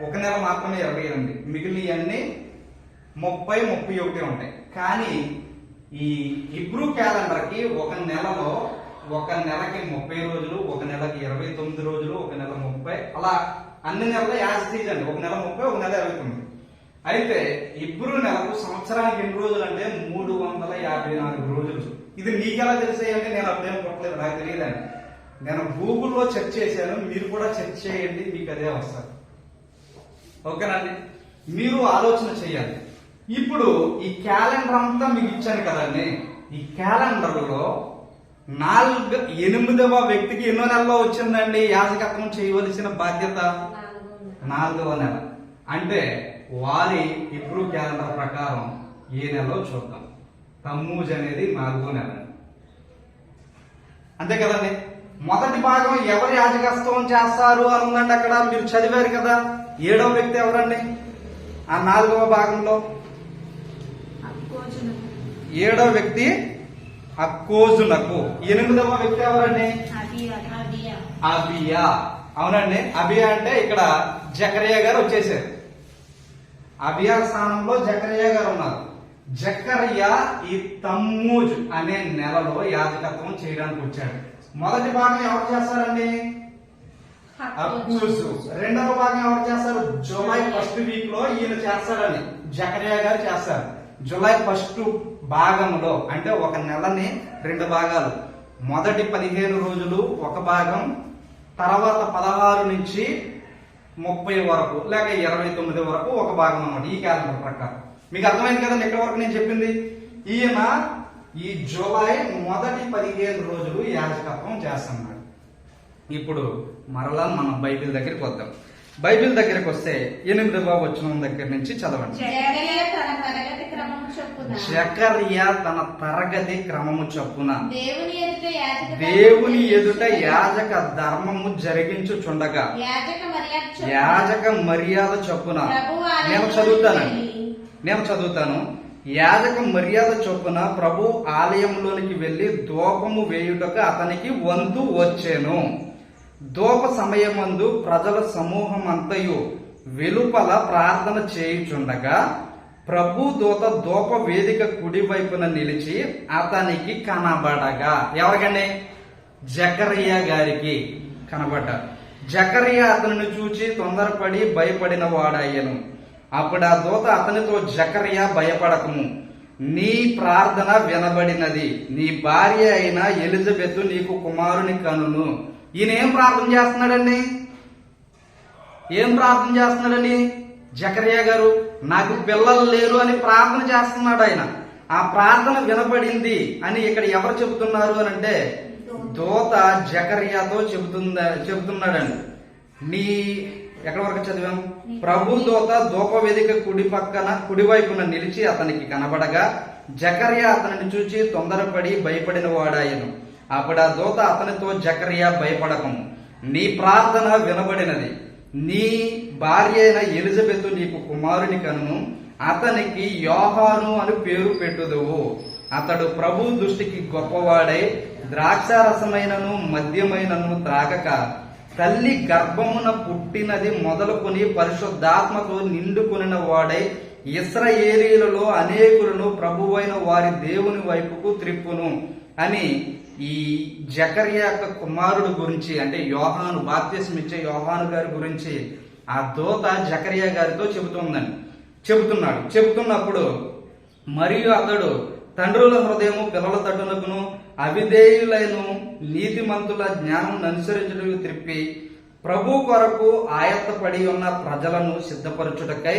ఒక నెల మాత్రమే 28, మిగిలినవన్నీ 30, 31 ఉంటాయి. కానీ ఈ హిబ్రూ క్యాలెండర్ కి ఒక నెలలో, ఒక నెలకి 30 రోజులు, ఒక నెలకి 29 రోజులు, ఒక నెల 30, అలా అన్ని నెలలు యాజ్ తీజ్ అండి. ఒక నెల 30, ఒక నెల 29. అయితే హిబ్రూ నెలకు సంవత్సరానికి ఎన్ని రోజులు అంటే 354 రోజులు. ఇది నీకెలా తెలిసాయంటే నేను అప్పుడేం కొట్టలేదు, నాకు తెలియదండి. నేను గూగుల్లో సెర్చ్ చేశాను, మీరు కూడా సెర్చ్ చేయండి, మీకు అదే వస్తుంది. ఓకేనండి, మీరు ఆలోచన చేయాలి. ఇప్పుడు ఈ క్యాలెండర్ అంతా మీకు ఇచ్చాను కదండి. ఈ క్యాలెండర్ లో 8వ వ్యక్తికి ఎన్నో నెలలో వచ్చిందండి యాజకత్వం చేయవలసిన బాధ్యత? 4వ నెల. అంటే వారి హీబ్రూ క్యాలెండర్ ప్రకారం ఏ నెలలో చూద్దాం. తమ్మూజ్ అనేది 4వ నెల. అంతే కదండి. మొదటి భాగం ఎవరు యాజకత్వం చేస్తారు అని ఉందండి. అక్కడ మీరు చదివారు కదా. 7వ వ్యక్తి ఎవరండి ఆ 4వ భాగంలో? 7వ వ్యక్తి అక్కోజునకు. 8వ వ్యక్తి ఎవరండి? అబియా. అవునండి, అబియా అంటే ఇక్కడ జకరియా గారు వచ్చేసారు. అబియా స్థానంలో జకరియా గారు ఉన్నారు. జకరియా ఈ తమ్మూజ్ అనే నెలలో యాజకత్వం చేయడానికి వచ్చాడు. మొదటి భాగం ఎవరు చేస్తారండి? అక్కూజు. 2వ భాగం ఎవరు చేస్తారు? జూలై 1st వీక్ లో ఈయన చేస్తారని జకరియా గారు చేస్తారు. జూలై 1st భాగంలో అంటే ఒక నెలని 2 భాగాలు. మొదటి 15 రోజులు ఒక భాగం, తర్వాత 16 నుంచి 30 వరకు లేక 29 వరకు ఒక భాగం అన్నమాట ఈ క్యాలెండర్ ప్రకారం. మీకు అర్థమైంది కదండి ఎక్కడి వరకు నేను చెప్పింది? ఈయన ఈ జూలై మొదటి 15 రోజులు యాజకత్వం చేస్తున్నాడు. ఇప్పుడు మరలా మనం బైబిల్ దగ్గరికి వద్దాం. బైబిల్ దగ్గరికి వస్తే 8వ వచనం దగ్గర నుంచి చదవండి. జకరియా తన తరగతి క్రమము చొప్పున జకరియా తన తరగతి క్రమము చొప్పున దేవుని ఎదుట యాజక ధర్మము జరిగించుచుండగా యాజక మర్యాద చొప్పున ప్రభువు నేను చదువుతాను. యాజక మర్యాద చొప్పున ప్రభు ఆలయంలోనికి వెళ్లి ధూపము వేయుటకు అతనికి వంతు వచ్చెను. ధూప సమయమందు ప్రజల సమూహం అంతయు వెలుపల ప్రార్థన చేయుచుండగా ప్రభు దూత ధూప వేదిక కుడి వైపున నిలిచి అతనికి కనబడగా. ఎవరికండి? జకరియా గారికి కనబడ్డారు. జకరియా అతనిని చూచి తొందరపడి భయపడిన వాడయ్యను. అప్పుడు ఆ దూత అతనితో, జకరియా భయపడకము, నీ ప్రార్థన వినబడినది, నీ భార్య అయిన ఎలిజబెత్ నీకు కుమారుని కనును. ఈయన ఏం ప్రార్థన చేస్తున్నాడండి? జకరియా గారు నాకు పిల్లలు లేరు అని ప్రార్థన చేస్తున్నాడు ఆయన. ఆ ప్రార్థన వినబడింది అని ఇక్కడ ఎవరు చెబుతున్నారు అని అంటే దూత జకరియాతో చెబుతున్నాడండి. నీ ఎక్కడి వరకు చదివాం? ప్రభు దూత ధూపవేదిక కుడివైపున నిలిచి అతనికి కనబడగా జకరియా అతనిని చూచి తొందరపడి భయపడిన వాడాయను. అప్పుడు ఆ దూత అతనితో, జకరియా భయపడకము, నీ ప్రార్థన వినబడినది, నీ భార్య అయిన ఎలిజబెత్ నీకు కుమారుని కనును, అతనికి యోహాను అని పేరు పెట్టుదువు. అతడు ప్రభు దృష్టికి గొప్పవాడై ద్రాక్షారసమైనను మద్యమైనను త్రాగక తల్లి గర్భమున పుట్టినది మొదలుకొని పరిశుద్ధాత్మతో నిండుకొనిన వాడై ఇశ్రాయేలీయులలో అనేకులను ప్రభువైన వారి దేవుని వైపుకు త్రిప్పును అని ఈ జకరియా యొక్క కుమారుడు గురించి అంటే యోహాను, బాప్తిస్మం ఇచ్చే యోహాను గారి గురించి ఆ దూత జకరియా గారితో చెబుతున్నప్పుడు మరియు అతడు తండ్రుల హృదయము పిల్లల తట్టునకును అవిధేయులైన నీతిమంతుల జ్ఞానం అనుసరించుటకు త్రిప్పి ప్రభు కొరకు ఆయత్తపడి ఉన్న ప్రజలను సిద్ధపరచుటకై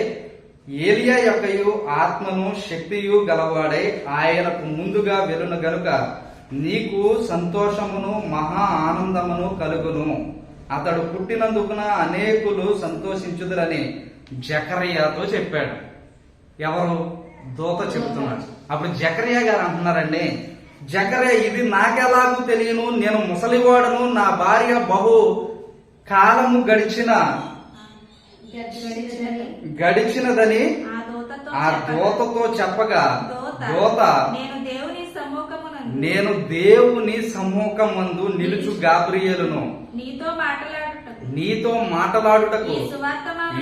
ఏలియా యొక్కయు ఆత్మను శక్తియు గలవాడై ఆయనకు ముందుగా వెలును గనుక నీకు సంతోషమును మహా ఆనందమును కలుగును. అతడు పుట్టినందుకున అనేకులు సంతోషించుదురని జకరియా చెప్పాడు. ఎవరు? దూత చెబుతున్నాడు. అప్పుడు జకరియా గారు అంటున్నారండి, జకరియా ఇది నాకెలాగూ తెలియను, నేను ముసలివాడను, నా భార్య బహు కాలము గడిచినదని ఆ దూతతో చెప్పగా దూత, నేను దేవుని సమ్ముఖమందు నిలుచు గాబ్రియేలును నీతో మాటలాడుటకు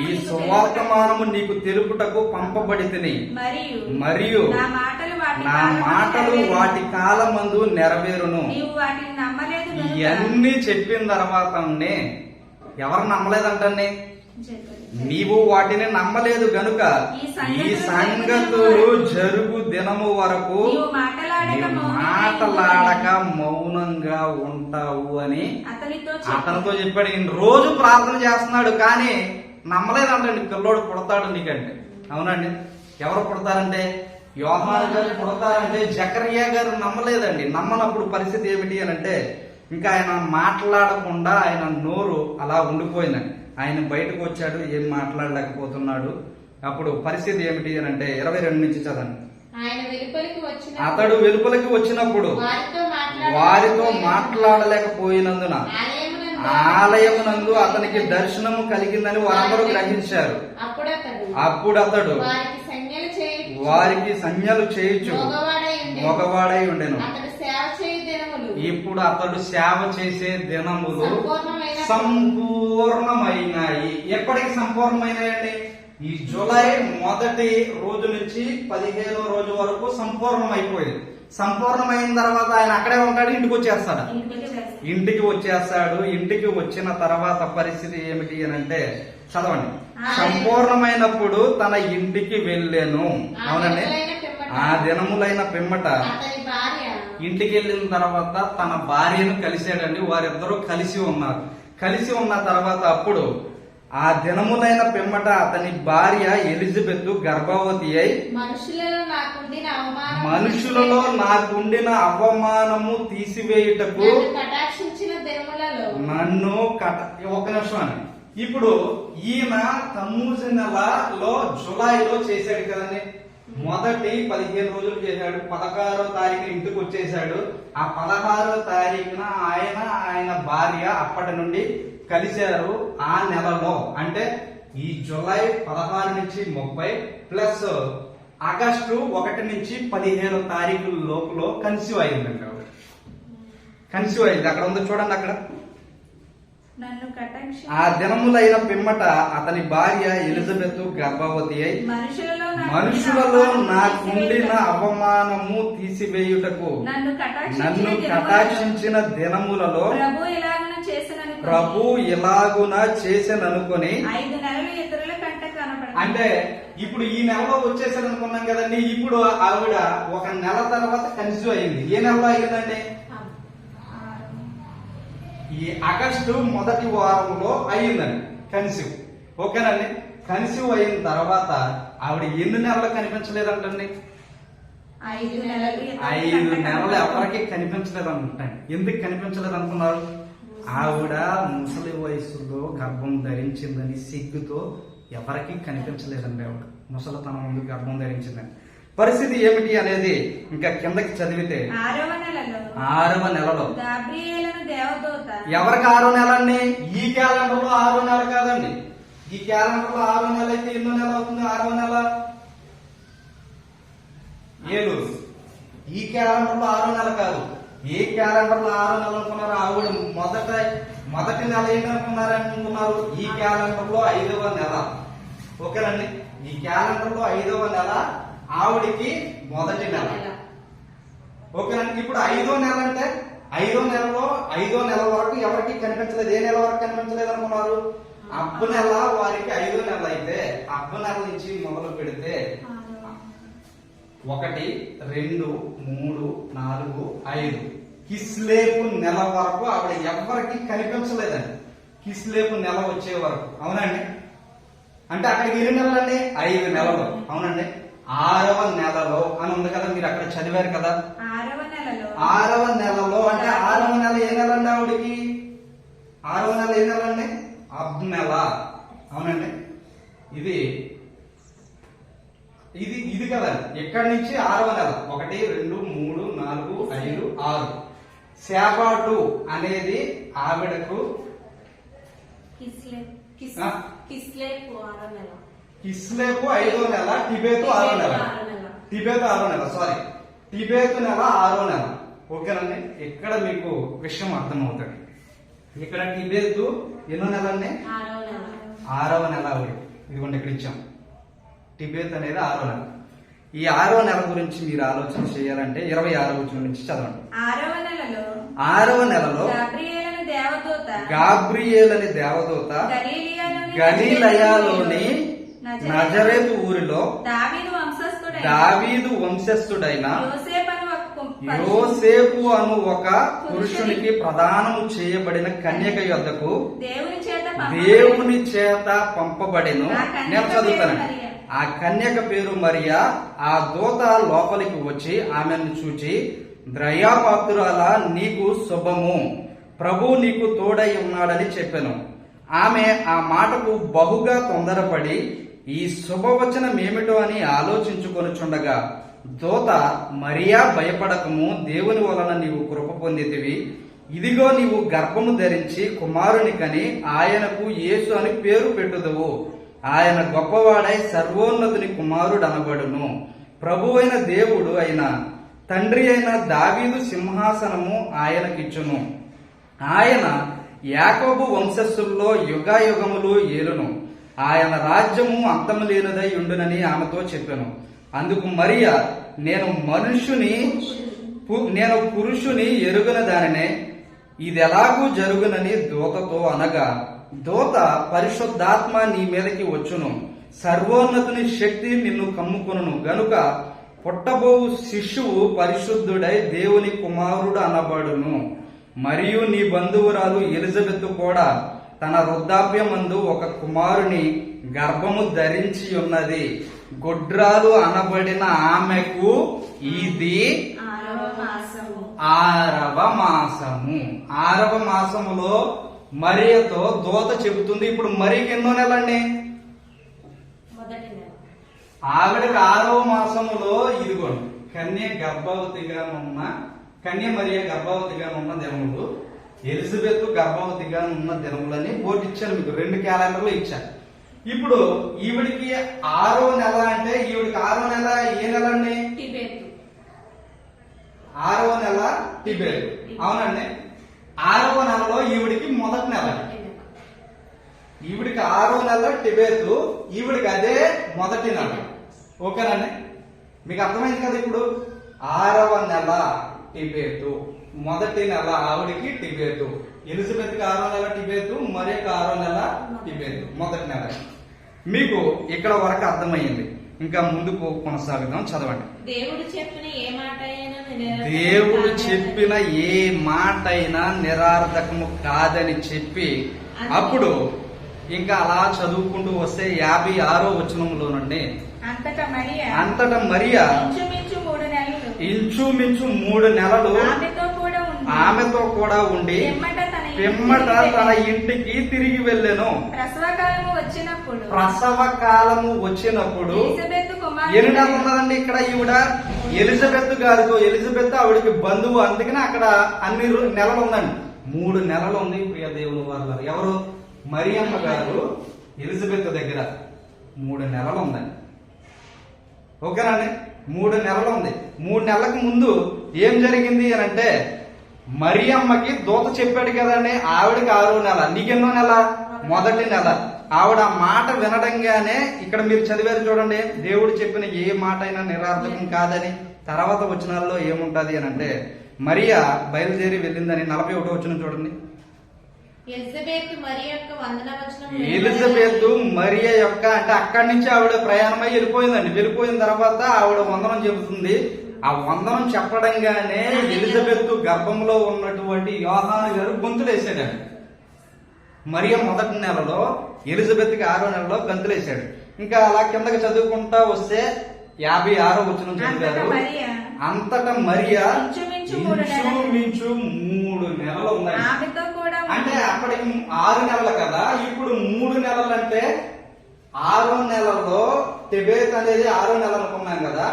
ఈ సువార్తమానము నీకు తెలుపుటకు పంపబడితిని మరియు నా మాటలు వాటి కాలమందు నెరవేరును. ఇవన్నీ చెప్పిన తర్వాతనే ఎవరు నమ్మలేదంటండి? నీవు వాటిని నమ్మలేదు గనుక ఈ సంగతులు జరుగు దినము వరకు నీవు మాటలాడక నీవు మౌనంగా మాటలాడక మౌనంగా ఉంటావు అని అతనితో అతనితో చెప్పాడు. ఈయన రోజు ప్రార్థన చేస్తున్నాడు కానీ నమ్మలేదంటండి పిల్లోడు పుడతాడు నీకంటే. అవునండి, ఎవరు పుడతారంటే యోహాను గారు పుడతారంటే జకరియా గారు నమ్మలేదండి. నమ్మనప్పుడు పరిస్థితి ఏమిటి అని అంటే ఇంకా ఆయన మాట్లాడకుండా ఆయన నోరు అలా ఉండిపోయిందండి. ఆయన బయటకు వచ్చాడు, ఏం మాట్లాడలేకపోతున్నాడు. అప్పుడు పరిస్థితి ఏమిటి అని అంటే 22 నుంచి చదవండి. అతడు వెలుపలికి వచ్చినప్పుడు వారితో మాట్లాడలేకపోయినందున ఆలయమునందు అతనికి దర్శనము కలిగిందని వారందరూ గ్రహించారు. అప్పుడు అతడు వారికి సంజ్ఞలు చేయుచు మగవాడై ఉండెను. ఇప్పుడు అతడు సేవ చేసే దినములు సంపూర్ణమైనాయి. ఎప్పటికి సంపూర్ణమైనాయండి? ఈ జూలై 1 రోజు నుంచి 15వ రోజు వరకు సంపూర్ణమైపోయింది. సంపూర్ణమైన తర్వాత ఆయన అక్కడే ఉంటాడు, ఇంటికి వచ్చేస్తాడు. ఇంటికి వచ్చిన తర్వాత పరిస్థితి ఏమిటి అని అంటే చదవండి. సంపూర్ణమైనప్పుడు తన ఇంటికి వెళ్ళాను. అవునండి, ఆ దినములైన పిమ్మట ఇంటికి వెళ్ళిన తర్వాత తన భార్యను కలిశాడండి. వారిద్దరూ కలిసి ఉన్నారు. కలిసి ఉన్న తర్వాత అప్పుడు ఆ దినములైన పిమ్మట అతని భార్య ఎలిజబెత్ గర్భవతి అయి మనుషులలో నాకుండిన అవమానము తీసివేయుటకు నన్ను ఒక నిమిషం. ఇప్పుడు ఈయన తమ్మూజు నెలలో జులైలో చేశాడు కదండి. మొదటి 15 రోజులు చేశాడు. 16వ తారీఖు ఇంటికి వచ్చేసాడు. ఆ 16వ తారీఖున ఆయన భార్య అప్పటి నుండి కలిశారు. ఆ నెలలో అంటే ఈ జూలై 16 నుంచి 30 ప్లస్ ఆగస్టు 1 నుంచి 15 తారీఖుల లోపల కన్సీవ్ అయిందండి. కన్సీవ్ అయింది. అక్కడ ఉందో చూడండి. అక్కడ ఆ దినములైన పిమ్మట అతని భార్య ఎలిజబెత్ గర్భవతి అయి మనుషులలో నాకుండిన అవమానము తీసివేయుటకు నన్ను కటాక్షించిన దినములలో ప్రభు ఇలాగున చేసెననుకొని. అంటే ఇప్పుడు ఈ నెలలో వచ్చేసాడు అనుకున్నాం కదండి. ఇప్పుడు ఆవిడ 1 నెల తర్వాత కన్సీవ్ అయింది. ఏ నెలలో అయిందండి? ఈ ఆగస్టు 1వ వారంలో అయ్యిందండి కన్సీవ్. ఓకేనండి. కన్సీవ్ అయిన తర్వాత ఆవిడ ఎన్ని నెలలు కనిపించలేదంటండి? 5 నెలలు. 5 నెలలు ఎవరికి కనిపించలేదు అనుకుంటాను. ఎందుకు కనిపించలేదు అనుకున్నారు? ఆవిడ ముసలి వయసులో గర్భం ధరించిందని సిగ్గుతో ఎవరికి కనిపించలేదండి. ఆవిడ ముసలితనం ముందు గర్భం ధరించిందని. పరిస్థితి ఏమిటి అనేది ఇంకా కిందకి చదివితే 6వ నెలలో ఎవరికి 6వ నెల అండి? ఈ క్యాలెండర్ లో 6వ నెల కాదండి. ఈ క్యాలెండర్ లో 6వ నెల అయితే ఎన్నో నెల అవుతుంది? 6వ నెల ఏలూరు. ఈ క్యాలెండర్ లో 6వ నెల కాదు. ఏ క్యాలెండర్ లో 6వ నెల అనుకున్నారు? ఆవిడ మొదటి నెల ఏంటనుకున్నారు? ఈ క్యాలెండర్ లో 5వ నెల. ఓకేనండి. ఈ క్యాలెండర్ లో 5వ నెల, ఆవిడికి మొదటి నెల. ఓకేనండి. ఇప్పుడు 5వ నెల అంటే 5వ నెలలో 5వ నెల వరకు ఎవరికి కనిపించలేదు. ఏ నెల వరకు కనిపించలేదు అనుకున్నారు? అబ్బు నెల వారికి 5వ నెల అయితే అబ్బు నెల నుంచి మొదలు పెడితే 1, 2, 3, 4, 5 కిస్లేపు నెల వరకు ఆవిడ ఎవరికి కనిపించలేదండి. కిస్లేపు నెల వచ్చే వరకు. అవునండి. అంటే అక్కడికి ఎన్ని నెలలండి? 5 నెలలు. అవునండి. 6వ నెలలో అని ఉంది కదా, మీరు అక్కడ చదివారు కదా. 6వ నెలలో అంటే 6వ నెల ఏ నెల అండి ఆవిడికి? 6వ నెల ఏ నెల అండి? అబ్ నెల. అవునండి. ఇది కదండి. ఇక్కడి నుంచి 6వ నెల 1, 2, 3, 4, 5, 6. శాబాటు అనేది ఆవిడకు కిస్లేపు 5వ నెల, టిబేతు 6వ నెల. టిబేతు 6వ నెల. సారీ, టిబేతు నెల 6వ నెల. ఓకేనండి. ఇక్కడ మీకు విషయం అర్థమవుతుంది. ఇక్కడ టిబేతు ఎన్నో నెల అండి? 6వ నెల. ఇదిగోండి ఇక్కడ ఇచ్చాం. టిబేత్ అనేది 6వ నెల. ఈ 6వ నెల గురించి మీరు ఆలోచన చేయాలంటే 26వ వచనం నుంచి చదవండి. 6వ నెలలో గాబ్రియేల్ అనే దేవదూత గలిలయలోని నజరేతు ఊరిలో దావీదు వంశస్థుడైన యోసేపు అను ఒక పురుషునికి ప్రదానము చేయబడిన కన్యక యొద్దకు దేవుని చేత పంపబడిను. నేను చదువుతాను. ఆ కన్యక పేరు మరియా. ఆ దూత లోపలికి వచ్చి ఆమెను చూచి, దయాపాత్రురాలా, నీకు శుభము, ప్రభు నీకు తోడై ఉన్నాడని చెప్పెను. ఆమె ఆ మాటకు బహుగా తొందరపడి ఈ శుభవచనమేమిటో అని ఆలోచించుకొనుచుండగా దూత, మరియా, భయపడకము, దేవుని వలన నీవు కృప పొందితివి. ఇదిగో నీవు గర్భము ధరించి కుమారుని కని ఆయనకు యేసు అని పేరు పెట్టుదువు. ఆయన గొప్పవాడై సర్వోన్నతుని కుమారుడు అనబడును. ప్రభువైన దేవుడు అయిన తండ్రి అయిన దావీదు సింహాసనము ఆయనకిచ్చును. ఆయన యాకోబు వంశస్థుల్లో యుగాయుగములు ఏలును. ఆయన రాజ్యము అంతము లేనిదై ఉండునని ఆమెతో చెప్పెను. అందుకు మరియా, నేను పురుషుని ఎరుగన దానినే, ఇదెలాగూ జరుగునని దూతతో అనగా, దూత, పరిశుద్ధాత్మ నీ మీదకి వచ్చును, సర్వోన్నతుని శక్తి నిన్ను కమ్ముకొనును గనుక పుట్టబోవు శిశువు పరిశుద్ధుడై దేవుని కుమారుడు అనబడును. మరియు నీ బంధువురాలు ఎలిజబెత్ కూడా తన వృద్ధాప్యమందు ఒక కుమారుని గర్భము ధరించి ఉన్నది. గొడ్రాలు అనబడిన ఆమెకు ఇది 6వ మాసము. 6వ మాసములో మరియతో దూత చెబుతుంది. ఇప్పుడు మరీకి ఎన్నో నెలండి? ఆవిడకి 6వ మాసములో ఇదిగోండి కన్య మరియ గర్భవతిగా ఉన్న దినములు, ఎలిజబెత్ గర్భవతిగా ఉన్న దినములని బోర్డు ఇచ్చాను మీకు. 2 క్యాలెండర్లు ఇచ్చాను. ఇప్పుడు ఈవిడికి 6వ నెల అంటే ఈవిడికి 6వ నెల ఏ నెల అండి? 6వ నెల టిబేట్. అవునండి. 6వ నెలలో ఈవిడికి మొదటి నెల. ఈవిడికి 6వ నెల టిబేతు, ఈవిడికి అదే మొదటి నెల. ఓకేనండి, మీకు అర్థమైంది కదా? ఇప్పుడు 6వ నెల టిబేతు, మొదటి నెల ఆవిడికి టిబేతు. ఎలిజబెత్కి 6వ నెల టిబేతు, మరియకి 6వ నెల టిబేతు, మొదటి నెల. మీకు ఇక్కడ వరకు అర్థమైంది. ఇంకా ముందుకు కొనసాగుదాం. చదవండి. దేవుడు చెప్పిన ఏ మాటైనా నిరార్థకము కాదని చెప్పి అప్పుడు ఇంకా అలా చదువుకుంటూ వస్తే 56వ వచనంలోనండి, అంతటా మరియా ఇంచుమించు 3 నెలలు ఆమెతో కూడా ఉండి పిమ్మట తన ఇంటికి తిరిగి వెళ్ళెను. ప్రసవ కాలము వచ్చినప్పుడు ఎన్ని నెలలు ఉన్నదండి ఇక్కడ? ఈవిడ ఎలిజబెత్ గారితో, ఎలిజబెత్ ఆవిడకి బంధువు, అందుకని అక్కడ అన్ని నెలలు ఉందండి. 3 నెలలు ఉంది. ప్రియ దేవుని వారు ఎవరు? మరియమ్మ గారు ఎలిజబెత్ దగ్గర 3 నెలలు ఉందండి. ఓకేనండి, 3 నెలలు ఉంది. 3 నెలలకు ముందు ఏం జరిగింది అని అంటే, మరియమ్మకి దూత చెప్పాడు కదండి, ఆవిడకి 6వ నెల. నీకెన్నో నెల? మొదటి నెల. ఆవిడ ఆ మాట వినడంగానే ఇక్కడ మీరు చదివారు చూడండి, దేవుడు చెప్పిన ఏ మాట అయినా నిరార్థకం కాదని. తర్వాత వచనాల్లో ఏముంటది అని అంటే, మరియా బయలుదేరి వెళ్ళిందని 41వ వచనం చూడండి. ఎలిజబెత్ మరియ యొక్క అంటే అక్కడి నుంచి ఆవిడ ప్రయాణమై వెళ్ళిపోయిందండి. వెళ్ళిపోయిన తర్వాత ఆవిడ వందనం చెబుతుంది. ఆ వందనం చెప్పడంగానే ఎలిజబెత్ గర్భంలో ఉన్నటువంటి యోహాను గారు గొంతులేసాడండి. మరియ మొదటి నెలలో, ఎలిజబెత్కి 6వ నెలలో గంతులేసాడు. ఇంకా అలా కిందకి చదువుకుంటా వస్తే 56వ వచనం చదివారు. అంతటా మరియా ఇంచుమించు 3 నెలలు ఉన్నాయి. అంటే అప్పటికి 6 నెలలు కదా, ఇప్పుడు 3 నెలలు అంటే 6వ నెలలో టిబేత్ అనేది 6వ నెల అనుకున్నాం కదా.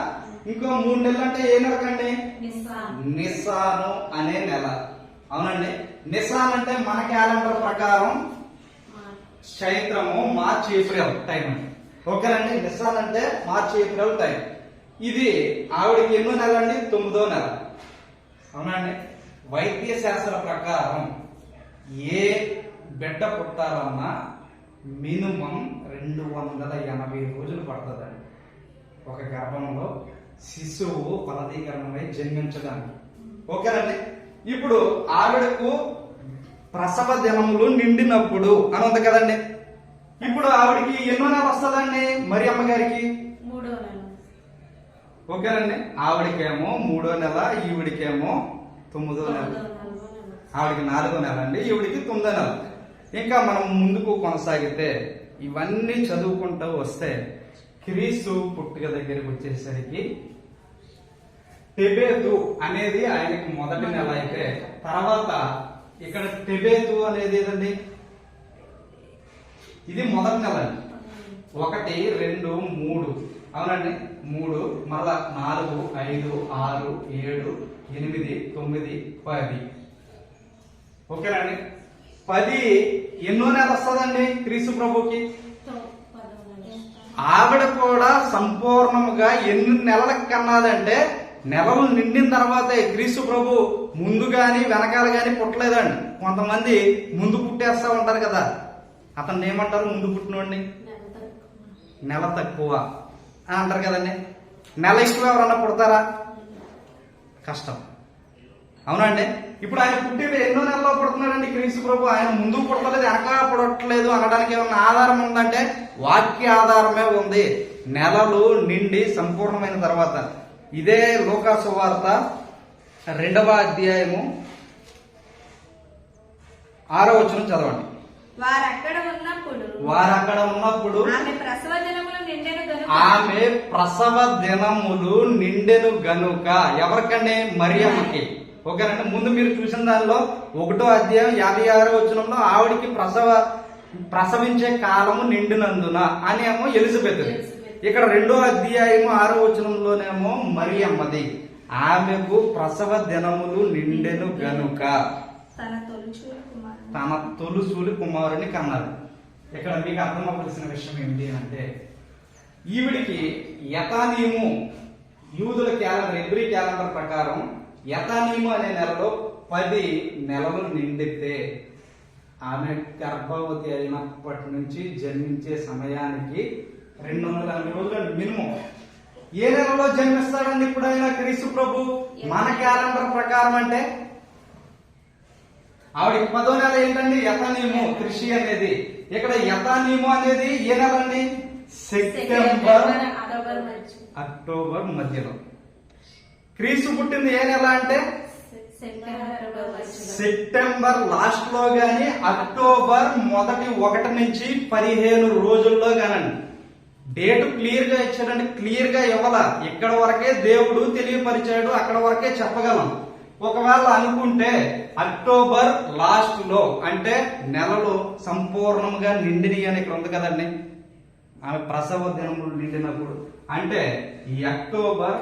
ఇంకో 3 నెలలు అంటే ఏ నెల కండి? నిస్సాను అనే నెల. అవునండి, నిస్సాన్ అంటే మన క్యాలెండర్ ప్రకారం చైత్రము, మార్చి, ఏప్రిల్ టైం అండి. ఓకేనండి, నిస్సాన్ అంటే మార్చి, ఏప్రిల్ టైం. ఇది ఆవిడకి ఎన్నో నెల అండి? 9వ నెల. అవునండి, వైద్య శాస్త్ర ప్రకారం ఏ బిడ్డ పుట్టాలన్నా మినిమం 280 రోజులు పడుతుందండి ఒక గర్భంలో శిశువు ఫలదీకరణమై జన్మించడానికి. ఓకేనండి, ఇప్పుడు ఆవిడకు ప్రసవ దినములు నిండినప్పుడు అని ఉంది కదండి. ఇప్పుడు ఆవిడికి ఎన్నో నెల వస్తుందండి మరి అమ్మగారికి? 3వ నెల. ఓకేనండి, ఆవిడకేమో 3వ నెల, ఈవిడికేమో 9వ నెల. ఆవిడికి 4వ నెల అండి, ఈవిడికి 9వ నెల. ఇంకా మనం ముందుకు కొనసాగితే ఇవన్నీ చదువుకుంటూ వస్తే క్రీస్తు పుట్టుక దగ్గరికి వచ్చేసరికి టెబేతు అనేది ఆయనకి మొదటి నెల అయితే, తర్వాత ఇక్కడ టెబేతు అనేది ఏదండి? ఇది మొదటి నెల అండి. 1, 2, 3 అవునండి, 3 మళ్ళా 4, 5, 6, 7, 8, 9, 10. ఓకేనండి, 10 ఎన్నో నెల వస్తుందండి క్రీస్తు ప్రభుకి? ఆవిడ కూడా సంపూర్ణముగా ఎన్ని నెలలకు కన్నాదంటే నెలలు నిండిన తర్వాతే. క్రీస్తు ప్రభు ముందు గాని వెనకాల గాని పుట్టలేదండి. కొంతమంది ముందు పుట్టేస్తా ఉంటారు కదా, అతన్ని ఏమంటారు? ముందు పుట్టినోడిని నెల తక్కువ అని అంటారు కదండి. నెల ఎక్కువ ఎవరన్నా పుడతారా? కష్టం, అవునండి. ఇప్పుడు ఆయన పుట్టిన ఎన్నో నెలలో పుడుతున్నాడండి క్రీస్తు ప్రభు. ఆయన ముందుకు పుడతలేదు, వెనక పుడట్లేదు అనడానికి ఏమన్నా ఆధారం ఉందంటే వాక్య ఆధారమే ఉంది. నెలలు నిండి సంపూర్ణమైన తర్వాత. ఇదే లూకా సువార్త 2వ అధ్యాయము 6వ వచనం చదవండి. వారక్కడ ఉన్నప్పుడు ఆమె ప్రసవ దినములు నిండెను గనుక. ఎవరికండి? మరియమ్మకి. ఓకేనండి, ముందు మీరు చూసిన దానిలో 1వ అధ్యాయం 56వ వచనంలో ఆవిడికి ప్రసవించే కాలము నిండినందున అని ఏమో ఎలిజబెత్. ఇక్కడ 2వ అధ్యాయము 6వ వచనంలోనేమో మరియమ్మది. ఆమెకు ప్రసవ దినములు నిండెను గనుక తన తొలుసూలి కుమారుని కన్నారు. ఇక్కడ మీకు అర్థమవలసిన విషయం ఏంటి అంటే, ఈవిడికి యతానీము, యూదుల క్యాలెండర్, ఎబ్రీ క్యాలెండర్ ప్రకారం యతానీము అనే నెలలో 10 నెలలు నిండితే ఆమె గర్భవతి అయినప్పటి నుంచి జన్మించే సమయానికి 280 రోజులు మినిమం. ఏ నెలలో జన్మిస్తాడండి ఇప్పుడైనా క్రీస్తు ప్రభు? మన క్యాలెండర్ ప్రకారం అంటే ఆవిడకి 10వ నెల ఏంటండి? యతానీము, కృషి అనేది. ఇక్కడ యతానీము అనేది ఏ నెల అండి? సెప్టెంబర్, అక్టోబర్ మధ్యలో. క్రీస్తు పుట్టింది ఏ నెల అంటే సెప్టెంబర్ లాస్ట్ లో గాని, అక్టోబర్ మొదటి 1 నుంచి 15 రోజుల్లో గానండి. డేట్ క్లియర్ గా ఇచ్చాడండి, క్లియర్ గా ఇవ్వాల. ఇక్కడ వరకే దేవుడు తెలియపరిచాడు, అక్కడ వరకే చెప్పగలం. ఒకవేళ అనుకుంటే అక్టోబర్ లాస్ట్ లో అంటే నెలలో సంపూర్ణంగా నిండిని అని ఇక్కడ ఉంది కదండి, ఆమె ప్రసవ దినములు నిండినప్పుడు. అంటే ఈ అక్టోబర్